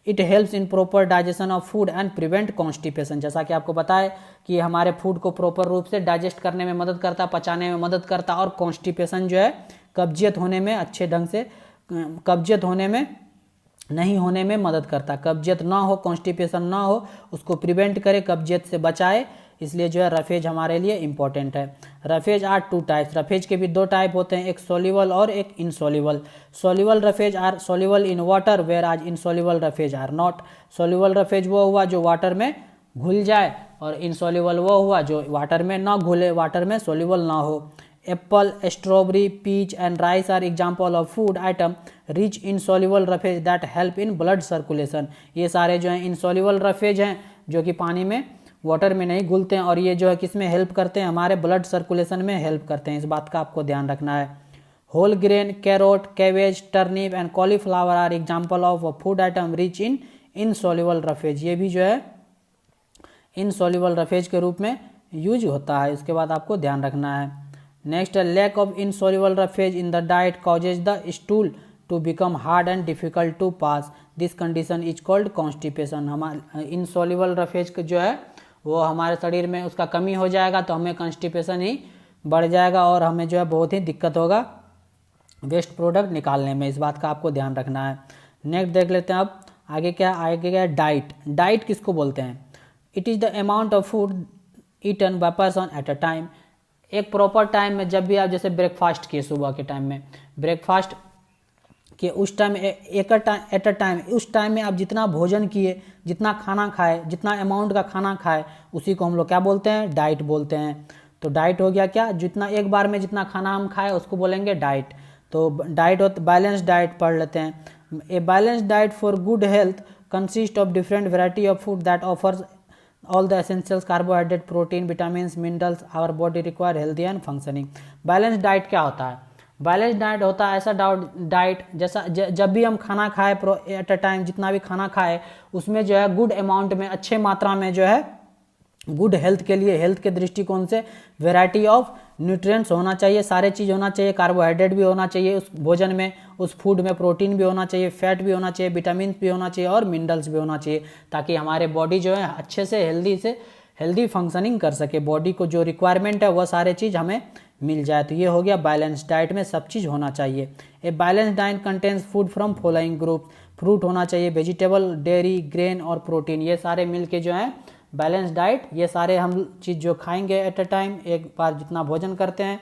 It helps in proper digestion of food and prevent constipation. जैसा कि आपको पता है कि हमारे फूड को प्रॉपर रूप से डाइजेस्ट करने में मदद करता, पचाने में मदद करता, और कॉन्स्टिपेशन जो है कब्जियत होने में अच्छे ढंग से कब्जियत होने में नहीं होने में मदद करता। कब्जियत ना हो, कॉन्स्टिपेशन ना हो, उसको प्रिवेंट करे, कब्जियत से बचाए, इसलिए जो है रफेज हमारे लिए इंपॉर्टेंट है। Roughage are two types. Roughage के भी दो टाइप होते हैं, एक सोल्यूबल और एक insoluble. Soluble roughage are soluble in water whereas insoluble roughage are not. Soluble roughage वो हुआ जो वाटर में घुल जाए, और इनसोल्यूबल वो हुआ जो वाटर में ना घुले, वाटर में सोल्यूबल ना हो। Apple, strawberry, peach and rice are example of food item rich insoluble roughage that help in blood circulation. ये सारे जो हैं इनसोल्यूबल रफेज हैं जो कि पानी में, वाटर में नहीं घुलते हैं, और ये जो है किस में हेल्प करते हैं, हमारे ब्लड सर्कुलेशन में हेल्प करते हैं। इस बात का आपको ध्यान रखना है। Whole grain, carrot, cabbage, turnip and cauliflower are example of a food item rich in insoluble roughage. ये भी जो है इनसोल्यूबल रफेज के रूप में यूज होता है। इसके बाद आपको ध्यान रखना है। नेक्स्ट है lack of insoluble roughage in the diet causes the stool to become hard and difficult to pass. This condition is called constipation. हमारे इनसोल्यूबल रफेज जो है वो हमारे शरीर में उसका कमी हो जाएगा तो हमें कॉन्स्टिपेशन ही बढ़ जाएगा, और हमें जो है बहुत ही दिक्कत होगा वेस्ट प्रोडक्ट निकालने में। इस बात का आपको ध्यान रखना है। नेक्स्ट देख लेते हैं अब आगे क्या है डाइट। डाइट किसको बोलते हैं? It is the amount of food eaten by person at a time. एक प्रॉपर टाइम में, जब भी आप जैसे ब्रेकफास्ट किए सुबह के टाइम में, ब्रेकफास्ट कि उस टाइम एट अ टाइम, उस टाइम में आप जितना भोजन किए, जितना खाना खाए, जितना अमाउंट का खाना खाए, उसी को हम लोग क्या बोलते हैं? डाइट बोलते हैं। तो डाइट हो गया क्या? जितना एक बार में जितना खाना हम खाए उसको बोलेंगे डाइट। तो डाइट हो, बैलेंस डाइट पढ़ लेते हैं। A balance diet for good health consist of different variety of food that offers all the essentials carbohydrate, protein, vitamins, minerals our body require healthy and functioning। Balance diet क्या होता है? Balance diet होता है ऐसा diet जैसा जब भी हम खाना खाए एट अ टाइम, जितना भी खाना खाए उसमें जो है गुड अमाउंट में, अच्छे मात्रा में जो है गुड हेल्थ के लिए, हेल्थ के दृष्टिकोण से वेराइटी ऑफ न्यूट्रिएंट्स होना चाहिए, सारे चीज़ होना चाहिए। कार्बोहाइड्रेट भी होना चाहिए उस भोजन में, उस फूड में प्रोटीन भी होना चाहिए, फैट भी होना चाहिए, विटामिन भी होना चाहिए और मिनरल्स भी होना चाहिए, ताकि हमारे बॉडी जो है अच्छे से हेल्दी फंक्शनिंग कर सके। बॉडी को जो रिक्वायरमेंट है वह सारे चीज़ हमें मिल जाए। तो ये हो गया बैलेंस डाइट में सब चीज़ होना चाहिए। A balance diet contains food from following group. Fruit होना चाहिए, वेजिटेबल, डेयरी, ग्रेन और प्रोटीन, ये सारे मिल के जो हैं बैलेंस डाइट। ये सारे हम चीज़ जो खाएंगे एट अ टाइम, एक बार जितना भोजन करते हैं,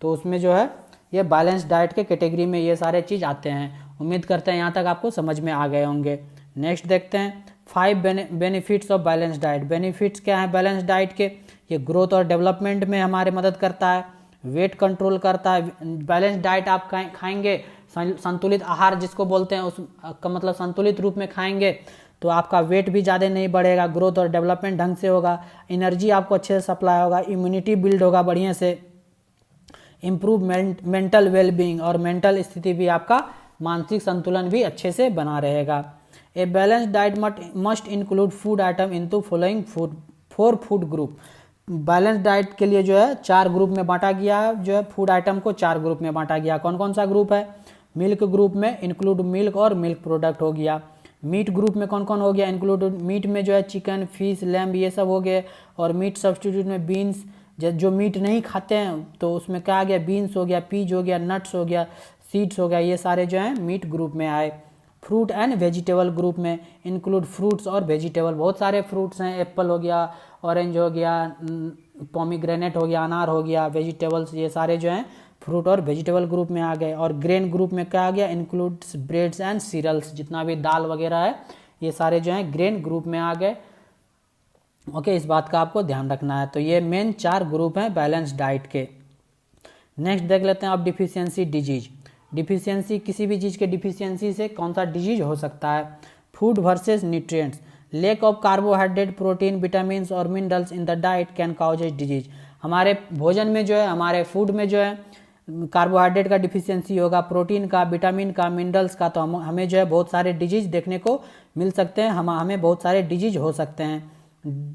तो उसमें जो है ये बैलेंस डाइट के कैटेगरी में ये सारे चीज़ आते हैं। उम्मीद करते हैं यहाँ तक आपको समझ में आ गए होंगे। नेक्स्ट देखते हैं 5 benefits of balance diet. Benefits क्या है बैलेंस डाइट के? ये ग्रोथ और डेवलपमेंट में हमारे मदद करता है, वेट कंट्रोल करता है। बैलेंस डाइट आप खाएंगे, संतुलित आहार जिसको बोलते हैं, उसका मतलब संतुलित रूप में खाएंगे तो आपका वेट भी ज़्यादा नहीं बढ़ेगा, ग्रोथ और डेवलपमेंट ढंग से होगा, एनर्जी आपको अच्छे से सप्लाई होगा, इम्यूनिटी बिल्ड होगा बढ़िया से, इम्प्रूव मेंटल वेलबींग, और मेंटल स्थिति भी आपका, मानसिक संतुलन भी अच्छे से बना रहेगा। A balance diet must include food item into following four food group. Balance diet के लिए जो है 4 ग्रुप में बांटा गया है, जो है फूड आइटम को 4 ग्रुप में बांटा गया। कौन कौन सा ग्रुप है? मिल्क ग्रुप में इंक्लूड मिल्क और मिल्क प्रोडक्ट हो गया। मीट ग्रुप में कौन कौन हो गया? इंक्लूड मीट में जो है चिकन, फिश, लैम्ब, ये सब हो गए। और मीट सब्सटीट्यूट में बीन्स, जो मीट नहीं खाते हैं तो उसमें क्या आ गया? बीन्स हो गया, पीज हो गया, नट्स हो गया, सीड्स हो गया, ये सारे जो हैं मीट ग्रुप में आए। फ्रूट एंड वेजिटेबल ग्रुप में इंक्लूड फ्रूट्स और वेजिटेबल, बहुत सारे फ्रूट्स हैं, एप्पल हो गया, ऑरेंज हो गया, पोमीग्रेनेट हो गया, अनार हो गया, वेजिटेबल्स, ये सारे जो हैं फ्रूट और वेजिटेबल ग्रुप में आ गए। और ग्रेन ग्रुप में क्या आ गया? इंक्लूड्स ब्रेड्स एंड सीरियल्स, जितना भी दाल वगैरह है ये सारे जो हैं ग्रेन ग्रुप में आ गए। ओके, इस बात का आपको ध्यान रखना है। तो ये मेन 4 ग्रुप हैं बैलेंस डाइट के। नेक्स्ट देख लेते हैं अब डिफिशियंसी डिजीज। डिफिशियंसी, किसी भी चीज़ के डिफिशियंसी से कौन सा डिजीज हो सकता है? Food versus nutrients. Lack of carbohydrate, protein, vitamins और minerals in the diet can causes disease. हमारे भोजन में जो है, हमारे फूड में जो है कार्बोहाइड्रेट का डिफिशियंसी होगा, प्रोटीन का, विटामिन का, मिनरल्स का, तो हमें जो है बहुत सारे डिजीज देखने को मिल सकते हैं, हमें बहुत सारे डिजीज हो सकते हैं।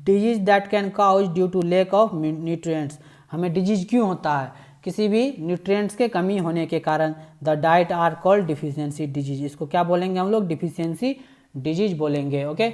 Disease that can cause due to lack of nutrients. हमें डिजीज क्यों होता है? किसी भी न्यूट्रिएंट्स के कमी होने के कारण। The diet are called deficiency disease. इसको क्या बोलेंगे हम लोग? डिफिशियंसी डिजीज बोलेंगे। Okay,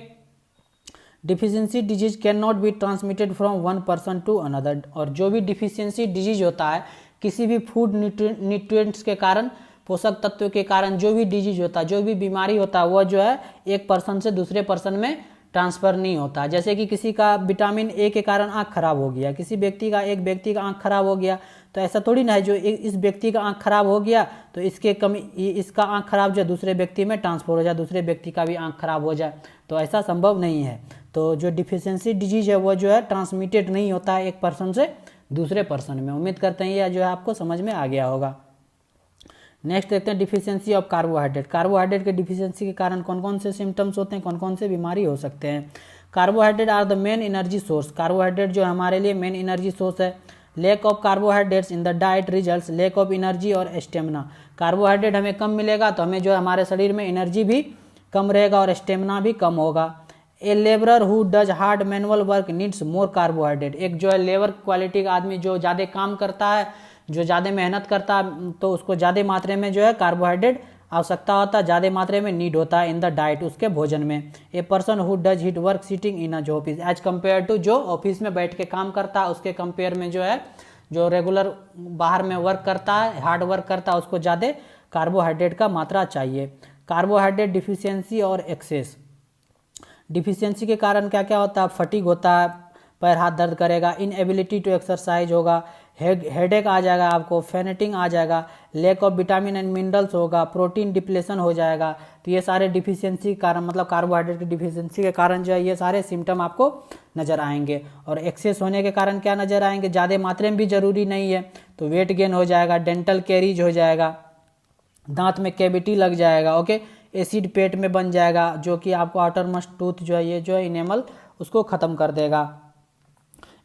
deficiency disease can not be transmitted from one person to another. और जो भी डिफिशियंसी डिजीज होता है, किसी भी फूड न्यूट्रिएंट्स के कारण, पोषक तत्व के कारण जो भी डिजीज होता है, जो भी बीमारी होता है, वह जो है एक पर्सन से दूसरे पर्सन में ट्रांसफ़र नहीं होता। जैसे कि किसी का विटामिन ए के कारण आँख खराब हो गया, किसी व्यक्ति का, एक व्यक्ति का आँख खराब हो गया, तो ऐसा थोड़ी ना है जो इस व्यक्ति का आँख खराब हो गया तो इसका आँख खराब जो दूसरे व्यक्ति में ट्रांसफर हो जाए, दूसरे व्यक्ति का भी आँख खराब हो जाए, तो ऐसा संभव नहीं है। तो जो डिफिशियंसी डिजीज है वो जो है ट्रांसमिटेड नहीं होता है एक पर्सन से दूसरे पर्सन में। उम्मीद करते हैं ये जो है आपको समझ में आ गया होगा। नेक्स्ट देखते हैं डिफिशियंसी ऑफ कार्बोहाइड्रेट। कार्बोहाइड्रेट के डिफिशियंसी के कारण कौन कौन से सिम्टम्स होते हैं, कौन कौन से बीमारी हो सकते हैं। Carbohydrate are the main energy source. Carbohydrate जो हमारे लिए मेन एनर्जी सोर्स है। Lack of carbohydrates in the diet results lack of energy और स्टेमिना। कार्बोहाइड्रेट हमें कम मिलेगा तो हमें जो है हमारे शरीर में एनर्जी भी कम रहेगा और स्टेमिना भी कम होगा। A labourer who does hard manual work needs more carbohydrate. एक जो है लेबर क्वालिटी का आदमी जो ज़्यादा काम करता है, जो ज़्यादा मेहनत करता है, तो उसको ज़्यादा मात्रा में जो है कार्बोहाइड्रेट आवश्यकता होता है, ज़्यादा मात्रा में नीड होता है इन द डाइट, उसके भोजन में। A person who does hit work sitting in a office as compare to, जो ऑफिस में बैठ के काम करता है उसके कंपेयर में जो है जो रेगुलर बाहर में वर्क करता है, हार्ड वर्क करता है, उसको ज़्यादा कार्बोहाइड्रेट का मात्रा चाहिए। कार्बोहाइड्रेट डिफिशियंसी और एक्सेस। डिफिशियंसी के कारण क्या क्या होता है, फटीग होता है, पैर हाथ दर्द करेगा, इनएबिलिटी टू एक्सरसाइज होगा, हेडेक आ जाएगा आपको, फेनेटिंग आ जाएगा, lack of vitamin and minerals होगा, प्रोटीन डिप्लेशन हो जाएगा। तो ये सारे डिफिशियंसी के कारण, मतलब कार्बोहाइड्रेट की डिफिशियंसी के कारण जो है ये सारे सिम्टम आपको नज़र आएंगे। और एक्सेस होने के कारण क्या नज़र आएंगे, ज़्यादा मात्रा में भी जरूरी नहीं है, तो वेट गेन हो जाएगा, डेंटल कैरीज हो जाएगा, दांत में कैविटी लग जाएगा। ओके, एसिड पेट में बन जाएगा जो कि आपको आउटर मस्ट टूथ जो है ये जो है इनेमल उसको ख़त्म कर देगा।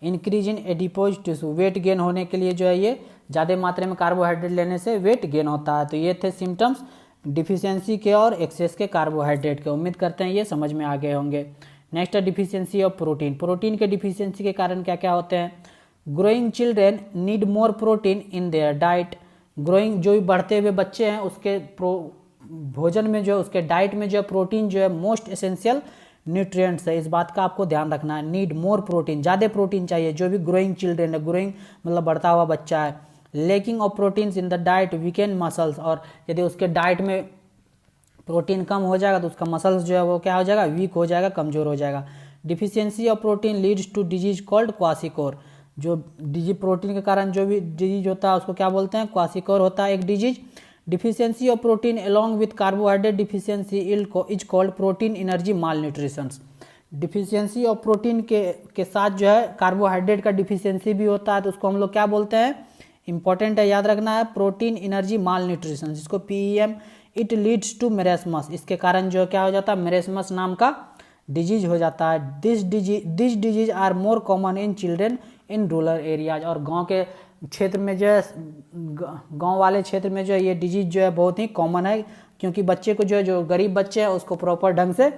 Increase in adipose tissue. Weight gain होने के लिए जो है ये ज़्यादा मात्रा में कार्बोहाइड्रेट लेने से वेट गेन होता है। तो ये थे सिम्टम्स डिफिशियंसी के और एक्सेस के कार्बोहाइड्रेट के। उम्मीद करते हैं ये समझ में आ गए होंगे। नेक्स्ट है डिफिशियंसी ऑफ प्रोटीन। प्रोटीन के डिफिशियंसी के कारण क्या क्या होते हैं। Growing children need more protein in their diet. Growing जो बढ़ते हुए बच्चे हैं उसके भोजन में जो उसके डाइट में जो प्रोटीन जो है मोस्ट एसेंशियल न्यूट्रिएंट्स है, इस बात का आपको ध्यान रखना है। नीड मोर प्रोटीन, ज़्यादा प्रोटीन चाहिए जो भी ग्रोइंग चिल्ड्रेन है, ग्रोइंग मतलब बढ़ता हुआ बच्चा है। Lacking of proteins in the diet weekend muscles. और यदि उसके डाइट में प्रोटीन कम हो जाएगा तो उसका मसल्स जो है वो क्या हो जाएगा, वीक हो जाएगा, कमज़ोर हो जाएगा। Deficiency of protein leads to disease called kwashiorkor. जो डिजीज प्रोटीन के कारण जो भी डिजीज होता है उसको क्या बोलते हैं, क्वासिकोर होता है एक disease. Deficiency of protein along with carbohydrate deficiency is called protein energy mall nutrition. Deficiency of protein के साथ जो है कार्बोहाइड्रेट का डिफिशियंसी भी होता है, तो उसको हम लोग क्या बोलते हैं, इंपॉर्टेंट है याद रखना है, प्रोटीन एनर्जी माल न्यूट्रिशन, जिसको PEM। It leads to marasmus. इसके कारण जो क्या हो जाता है, मेरेस्मस नाम का डिजीज हो जाता है। This disease are more common in children in rural areas. और गाँव के क्षेत्र में जो है, गांव वाले क्षेत्र में जो है ये डिजीज जो है बहुत ही कॉमन है, क्योंकि बच्चे को जो है, जो गरीब बच्चे हैं उसको प्रॉपर ढंग से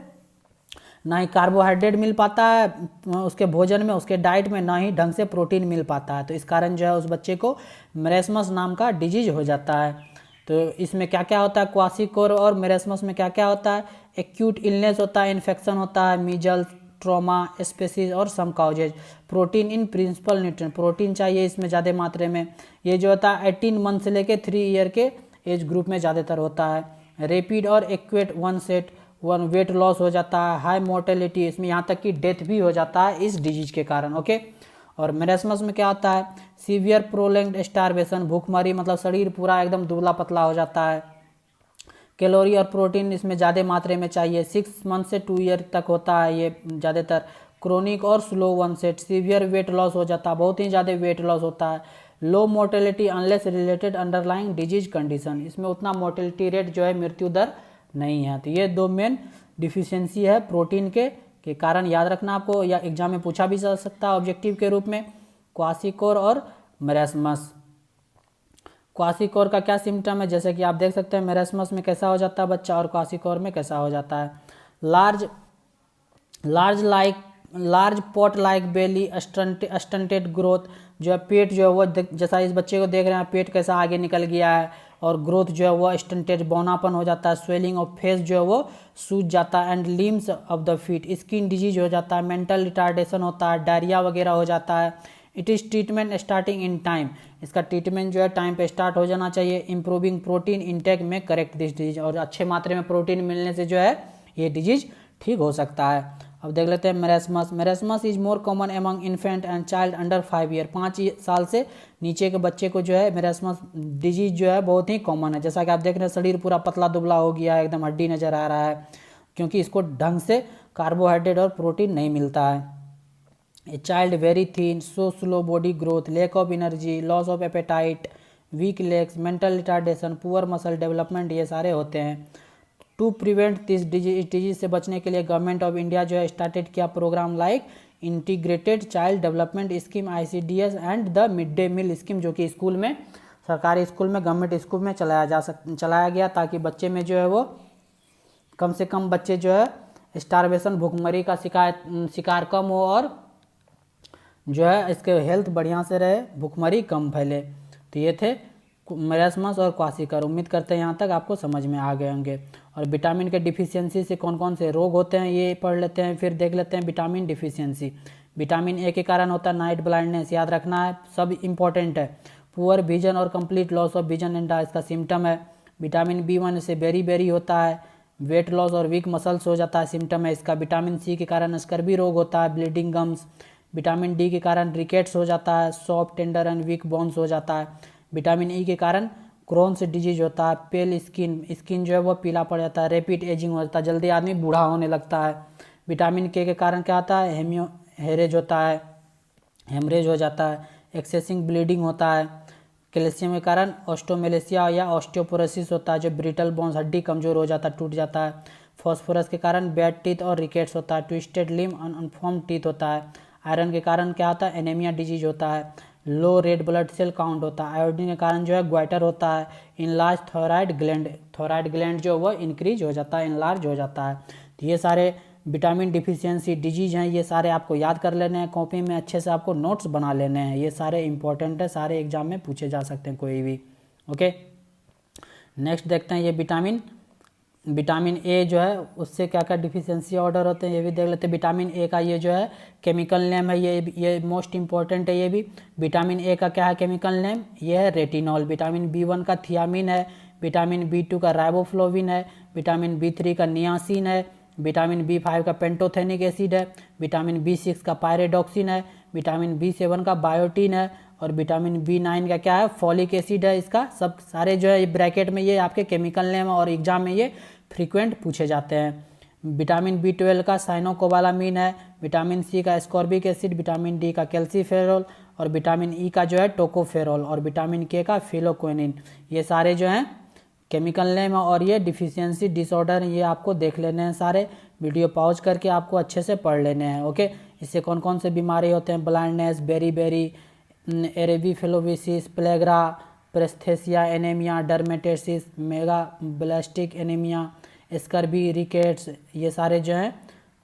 ना ही कार्बोहाइड्रेट मिल पाता है उसके भोजन में, उसके डाइट में, ना ही ढंग से प्रोटीन मिल पाता है। तो इस कारण जो है उस बच्चे को मेरेस्मस नाम का डिजीज हो जाता है। तो इसमें क्या क्या होता है, क्वासिकोर और मेरेस्मस में क्या क्या होता है, एक्यूट इलनेस होता है, इन्फेक्शन होता है, मीजल्स, ट्रॉमा, स्पेसिस और some causes. Protein in principal nutrient. Protein चाहिए इसमें ज़्यादा मात्रा में। ये जो होता है 18 मंथ से लेके 3 ईयर के एज ग्रुप में ज़्यादातर होता है। रेपिड और एक्वेट वन वेट लॉस हो जाता है। हाई मोर्टेलिटी, इसमें यहाँ तक कि डेथ भी हो जाता है इस डिजीज के कारण। ओके, और मेरेस्मस में क्या होता है, सीवियर प्रोलैंग्ड स्टारवेशन, भूखमरी, मतलब शरीर पूरा एकदम दुबला पतला हो जाता है। कैलोरी और प्रोटीन इसमें ज़्यादा मात्रा में चाहिए। 6 मंथ से 2 ईयर तक होता है ये ज़्यादातर। क्रोनिक और slow onset, severe weight loss हो जाता है, बहुत ही ज़्यादा वेट लॉस होता है। Low mortality unless related underlying disease condition, इसमें उतना मोर्टेलिटी रेट जो है मृत्यु दर नहीं है। तो ये दो मेन डिफिशियंसी है प्रोटीन के कारण, याद रखना आपको, या एग्जाम में पूछा भी जा सकता है ऑब्जेक्टिव के रूप में, क्वासिकोर और मेरेस्मस। क्वासिकोर का क्या सिम्टम है, जैसे कि आप देख सकते हैं मेरेस्मस में कैसा हो जाता है बच्चा और क्वासिकोर में कैसा हो जाता है। Large pot like belly, stunted growth, जो है पेट जो है वो जैसा इस बच्चे को देख रहे हैं पेट कैसा आगे निकल गया है, और ग्रोथ जो है वो स्टंटेड, बौनापन हो जाता है, स्वेलिंग ऑफ फेस जो है वो सूज जाता है, and limbs of the feet, skin disease हो जाता है, मेंटल रिटार्डेशन होता है, डायरिया वगैरह हो जाता है। It is treatment starting in time, इसका ट्रीटमेंट जो है टाइम पे स्टार्ट हो जाना चाहिए। इंप्रूविंग प्रोटीन इंटेक में करेक्ट दिस डिजीज, और अच्छे मात्रा में प्रोटीन मिलने से जो है ये डिजीज ठीक हो सकता है। अब देख लेते हैं marasmus. Marasmus is more common among infant and child under 5 year, 5 साल से नीचे के बच्चे को जो है मेरेस्मस डिजीज जो है बहुत ही कॉमन है। जैसा कि आप देख रहे हैं शरीर पूरा पतला दुबला हो गया है, एकदम हड्डी नजर आ रहा है, क्योंकि इसको ढंग से कार्बोहाइड्रेट और प्रोटीन नहीं मिलता है। A child very thin, so slow body growth, lack of energy, loss of appetite, weak legs, mental retardation, poor muscle development, ये सारे होते हैं। टू प्रिवेंट दिस डिजीज से बचने के लिए गवर्नमेंट ऑफ इंडिया जो है स्टार्टेड किया program like integrated child development scheme ICDS and the mid day meal scheme, जो कि स्कूल में, सरकारी स्कूल में, गवर्नमेंट स्कूल में चलाया गया, ताकि बच्चे में जो है वो कम से कम बच्चे जो है स्टारवेशन, भूखमरी का शिकार कम हो, और जो है इसके हेल्थ बढ़िया से रहे, भूखमरी कम फैले। तो ये थे मेरेस्मस और क्वासिकर। उम्मीद करते हैं यहाँ तक आपको समझ में आ गए होंगे। और विटामिन के डिफिशियंसी से कौन कौन से रोग होते हैं ये पढ़ लेते हैं। फिर देख लेते हैं विटामिन डिफिशियंसी। विटामिन ए के कारण होता है नाइट ब्लाइंडनेस, याद रखना है, सब इंपॉर्टेंट है। पुअर विजन और complete loss of vision and इसका सिम्टम है। विटामिन B1 से बेरी होता है, वेट लॉस और वीक मसल्स हो जाता है, सिम्टम है इसका। विटामिन C के कारण स्कर्वी रोग होता है, ब्लीडिंग गम्स। विटामिन D के कारण रिकेट्स हो जाता है, soft tender and weak bones हो जाता है। विटामिन E के कारण क्रोन्स डिजीज होता है, पेल स्किन जो है वो पीला पड़ जाता है, रैपिड एजिंग हो जाता है, जल्दी आदमी बूढ़ा होने लगता है। विटामिन K के कारण क्या होता है, हेमरेज हो जाता है, एक्सेसिंग ब्लीडिंग होता है। कैल्शियम के कारण ऑस्टोमेलेसिया या ऑस्टियोपोरोसिस होता है, जो ब्रिटल बोन्स, हड्डी कमजोर हो जाता है, टूट जाता है। फॉस्फोरस के कारण बैड टीथ और रिकेट्स होता है, ट्विस्टेड लिम्ब, अनफॉर्म टीथ होता है। आयरन के कारण क्या होता है, एनीमिया डिजीज होता है। लो रेड ब्लड सेल काउंट होता है। आयोडीन के कारण जो है ग्वाइटर होता है। इनलार्ज थॉयराइड ग्लैंड जो वो इंक्रीज हो जाता है, इनलार्ज हो जाता है। तो ये सारे विटामिन डिफिशियंसी डिजीज हैं, ये सारे आपको याद कर लेने हैं, कॉपी में अच्छे से आपको नोट्स बना लेने हैं। ये सारे इंपॉर्टेंट है, सारे एग्जाम में पूछे जा सकते हैं कोई भी। ओके, नेक्स्ट देखते हैं ये विटामिन ए जो है उससे क्या क्या डिफिशियंसी ऑर्डर होते हैं ये भी देख लेते हैं। विटामिन ए का ये जो है केमिकल नेम है, ये मोस्ट इंपॉर्टेंट है ये भी। विटामिन ए का क्या है केमिकल नेम, ये है रेटिनॉल। विटामिन B1 का थियामिन है। विटामिन B2 का राइबोफ्लोविन है। विटामिन B3 का नियासिन है। विटामिन B5 का पेंटोथेनिक एसिड है। विटामिन B6 का पायरेडॉक्सिन है। विटामिन B7 का बायोटीन है। और विटामिन B9 का क्या है, फॉलिक एसिड है। इसका सब सारे जो है ब्रैकेट में ये आपके केमिकल नेम और एग्जाम में ये फ्रीक्वेंट पूछे जाते हैं। विटामिन B12 का साइनोकोबालामीन है। विटामिन C का एस्कॉर्बिक एसिड। विटामिन D का कैल्सीफेरॉल। और विटामिन E का जो है टोकोफेरॉल। और विटामिन K का फिलोक्विनिन। ये सारे जो हैं केमिकल नेम और ये डिफिशियंसी डिसऑर्डर, ये आपको देख लेने हैं सारे। वीडियो पॉज करके आपको अच्छे से पढ़ लेने हैं। ओके, इससे कौन कौन से बीमारी होते हैं, blindness, beriberi ariboflavinosis, pellagra, paraesthesia, anaemia, dermatosis, megaloblastic anaemia, scurvy, rickets, ये सारे जो हैं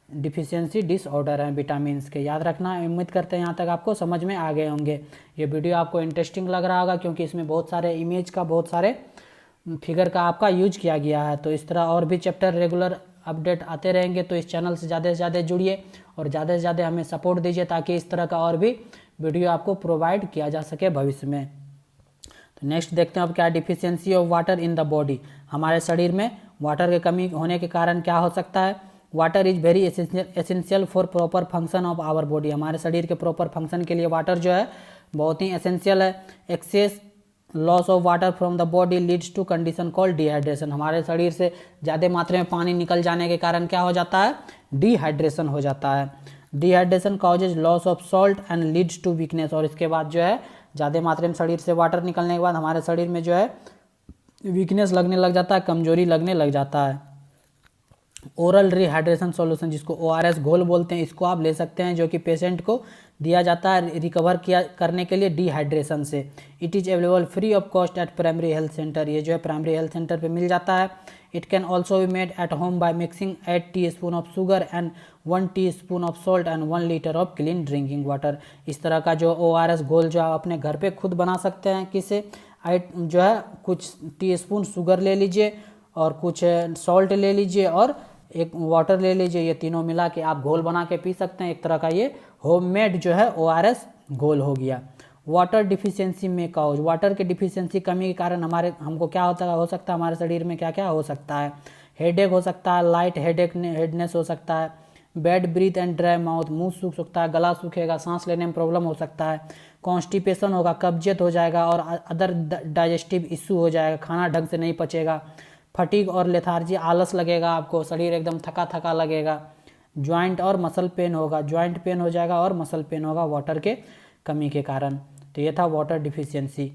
डिफिशियंसी डिसऑर्डर हैं विटामिन के, याद रखना। उम्मीद करते हैं यहाँ तक आपको समझ में आ गए होंगे। ये वीडियो आपको इंटरेस्टिंग लग रहा होगा, क्योंकि इसमें बहुत सारे इमेज का, बहुत सारे फिगर का आपका यूज किया गया है। तो इस तरह और भी चैप्टर रेगुलर अपडेट आते रहेंगे, तो इस चैनल से ज़्यादा जुड़िए और ज़्यादा से ज़्यादा हमें सपोर्ट दीजिए, ताकि इस तरह का और भी वीडियो आपको प्रोवाइड किया जा सके भविष्य में। तो नेक्स्ट देखते हैं अब क्या, deficiency of water in the body. हमारे शरीर में वाटर की कमी होने के कारण क्या हो सकता है, water is very essential for proper function of our body. हमारे शरीर के प्रॉपर फंक्शन के लिए वाटर जो है बहुत ही एसेंशियल है। Excess loss of water from the body leads to condition called dehydration. हमारे शरीर से ज़्यादा मात्रा में पानी निकल जाने के कारण क्या हो जाता है, डिहाइड्रेशन हो जाता है। Dehydration causes loss of salt and leads to weakness. और इसके बाद जो है ज़्यादा मात्रा में शरीर से वाटर निकलने के बाद हमारे शरीर में जो है वीकनेस लगने लग जाता है, कमजोरी लगने लग जाता है। ओरल रिहाइड्रेशन सॉल्यूशन, जिसको ORS घोल बोलते हैं, इसको आप ले सकते हैं, जो कि पेशेंट को दिया जाता है रिकवर करने के लिए डिहाइड्रेशन से। It is available free of cost at primary health centre. ये जो है प्राइमरी हेल्थ सेंटर पे मिल जाता है। It can also be made at home by mixing 8 teaspoon of sugar and 1 teaspoon of salt and 1 litre of clean drinking water. इस तरह का जो ORS घोल जो आप अपने घर पे खुद बना सकते हैं, किससे, जो है कुछ टीस्पून शुगर ले लीजिए और कुछ सॉल्ट ले लीजिए और एक वाटर ले लीजिए। ये तीनों मिला के आप घोल बना के पी सकते हैं। एक तरह का ये होममेड जो है ORS घोल हो गया। वाटर डिफिशियंसी में काउज, वाटर की डिफिशियंसी कमी के कारण हमको क्या हो सकता है, हमारे शरीर में क्या क्या हो सकता है। हेडेक हो सकता है, लाइट हेडनेस हो सकता है, bad breath and dry mouth, मुंह सूख सकता है, गला सूखेगा, सांस लेने में प्रॉब्लम हो सकता है, कॉन्स्टिपेशन होगा, कब्जियत हो जाएगा और अदर डाइजेस्टिव इश्यू हो जाएगा, खाना ढंग से नहीं पचेगा, फटीग और लेथार्जी, आलस लगेगा आपको, शरीर एकदम थका थका लगेगा, ज्वाइंट और मसल पेन होगा, ज्वाइंट पेन हो जाएगा और मसल पेन होगा वाटर के कमी के कारण। तो ये था वाटर डिफिशियंसी।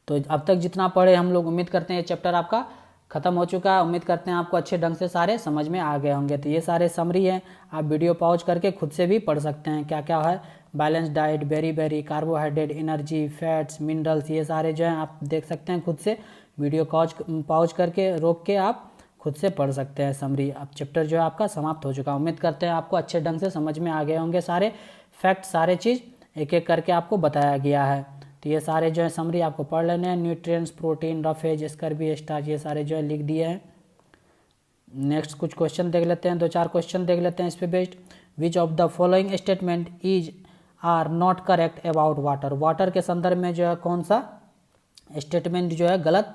तो अब तक जितना पढ़े हम लोग, उम्मीद करते हैं ये चैप्टर आपका खत्म हो चुका है। उम्मीद करते हैं आपको अच्छे ढंग से सारे समझ में आ गए होंगे। तो ये सारे समरी हैं, आप वीडियो पॉज करके खुद से भी पढ़ सकते हैं क्या क्या है। Balance diet, very carbohydrate, energy, fats, minerals, ये सारे जो हैं आप देख सकते हैं खुद से। वीडियो पॉज करके रोक के आप खुद से पढ़ सकते हैं समरी। अब चैप्टर जो है आपका समाप्त हो चुका है। उम्मीद करते हैं आपको अच्छे ढंग से समझ में आ गए होंगे सारे फैक्ट, सारे चीज़ एक एक करके आपको बताया गया है। तो ये सारे जो है समरी आपको पढ़ लेने हैं। Nutrients, protein, roughage, scurvy, starch, ये सारे जो है लिख दिए हैं। नेक्स्ट कुछ क्वेश्चन देख लेते हैं, 2-4 क्वेश्चन देख लेते हैं इस पे based. Which of the following statement are not correct about water, water के संदर्भ में जो है कौन सा स्टेटमेंट जो है गलत,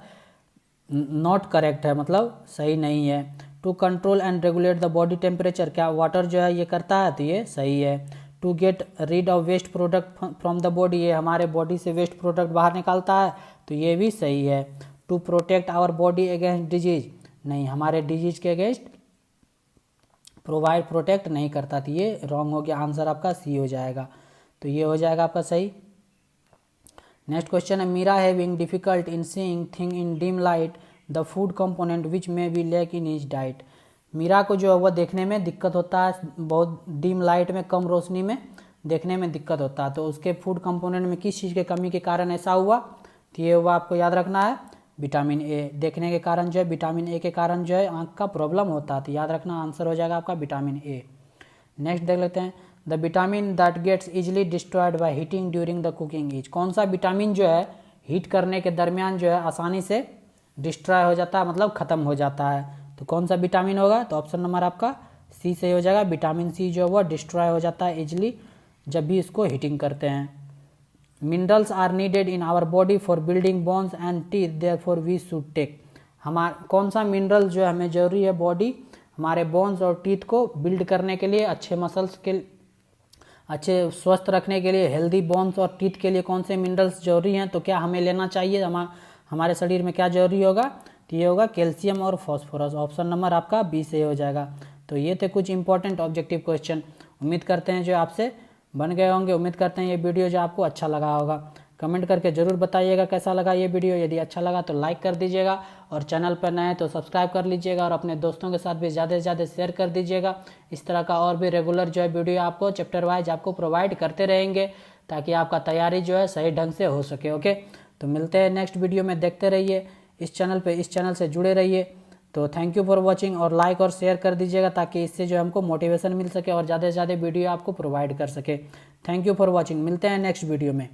नॉट करेक्ट है, मतलब सही नहीं है। To control and regulate the body temperature, क्या वाटर जो है ये करता है, तो ये सही है। To get rid of waste product from the body, ये हमारे बॉडी से वेस्ट प्रोडक्ट बाहर निकालता है, तो ये भी सही है। To protect our body against disease, नहीं, हमारे डिजीज के अगेंस्ट प्रोटेक्ट नहीं करता, तो ये रॉन्ग हो गया। आंसर आपका सी हो जाएगा, तो ये हो जाएगा आपका सही। नेक्स्ट क्वेश्चन है, Meera having difficult in seeing thing in dim light, the food component which may be lack in his diet, Meera को जो है वह देखने में दिक्कत होता है, बहुत डिम लाइट में, कम रोशनी में देखने में दिक्कत होता है, तो उसके फूड कंपोनेंट में किस चीज़ के कमी के कारण ऐसा हुआ, तो ये हुआ आपको याद रखना है विटामिन ए। देखने के कारण जो है विटामिन ए के कारण जो है आँख का प्रॉब्लम होता है, तो याद रखना आंसर हो जाएगा आपका विटामिन ए। नेक्स्ट देख लेते हैं, the vitamin that gets easily destroyed by heating during the cooking is, कौन सा विटामिन जो है हीट करने के दरमियान जो है आसानी से डिस्ट्रॉय हो जाता है, मतलब ख़त्म हो जाता है, तो कौन सा विटामिन होगा, तो ऑप्शन नंबर आपका सी से हो जाएगा। विटामिन सी जो है वो डिस्ट्रॉय हो जाता है इजिली जब भी इसको हीटिंग करते हैं। Minerals are needed in our body for building bones and teeth, therefore we should take, कौन सा मिनरल जो है हमें जरूरी है बॉडी हमारे बोन्स और टीथ को बिल्ड करने के लिए, अच्छे मसल्स के अच्छे स्वस्थ रखने के लिए, हेल्दी बोन्स और टीथ के लिए कौन से मिनरल्स जरूरी हैं, तो क्या हमें लेना चाहिए, हमारे शरीर में क्या जरूरी होगा, तो ये होगा कैल्शियम और फॉस्फोरस। ऑप्शन नंबर आपका बी से हो जाएगा। तो ये थे कुछ इंपॉर्टेंट ऑब्जेक्टिव क्वेश्चन, उम्मीद करते हैं जो आपसे बन गए होंगे। उम्मीद करते हैं ये वीडियो जो आपको अच्छा लगा होगा। कमेंट करके ज़रूर बताइएगा कैसा लगा ये वीडियो। यदि अच्छा लगा तो लाइक कर दीजिएगा और चैनल पर नए तो सब्सक्राइब कर लीजिएगा और अपने दोस्तों के साथ भी ज़्यादा से ज़्यादा शेयर कर दीजिएगा। इस तरह का और भी रेगुलर जो है वीडियो आपको चैप्टर वाइज आपको प्रोवाइड करते रहेंगे ताकि आपका तैयारी जो है सही ढंग से हो सके। ओके, तो मिलते हैं नेक्स्ट वीडियो में। देखते रहिए इस चैनल से जुड़े रहिए। तो थैंक यू फॉर वॉचिंग और लाइक और शेयर कर दीजिएगा ताकि इससे जो हमको मोटिवेशन मिल सके और ज़्यादा से ज़्यादा वीडियो आपको प्रोवाइड कर सके। थैंक यू फॉर वॉचिंग, मिलते हैं नेक्स्ट वीडियो में।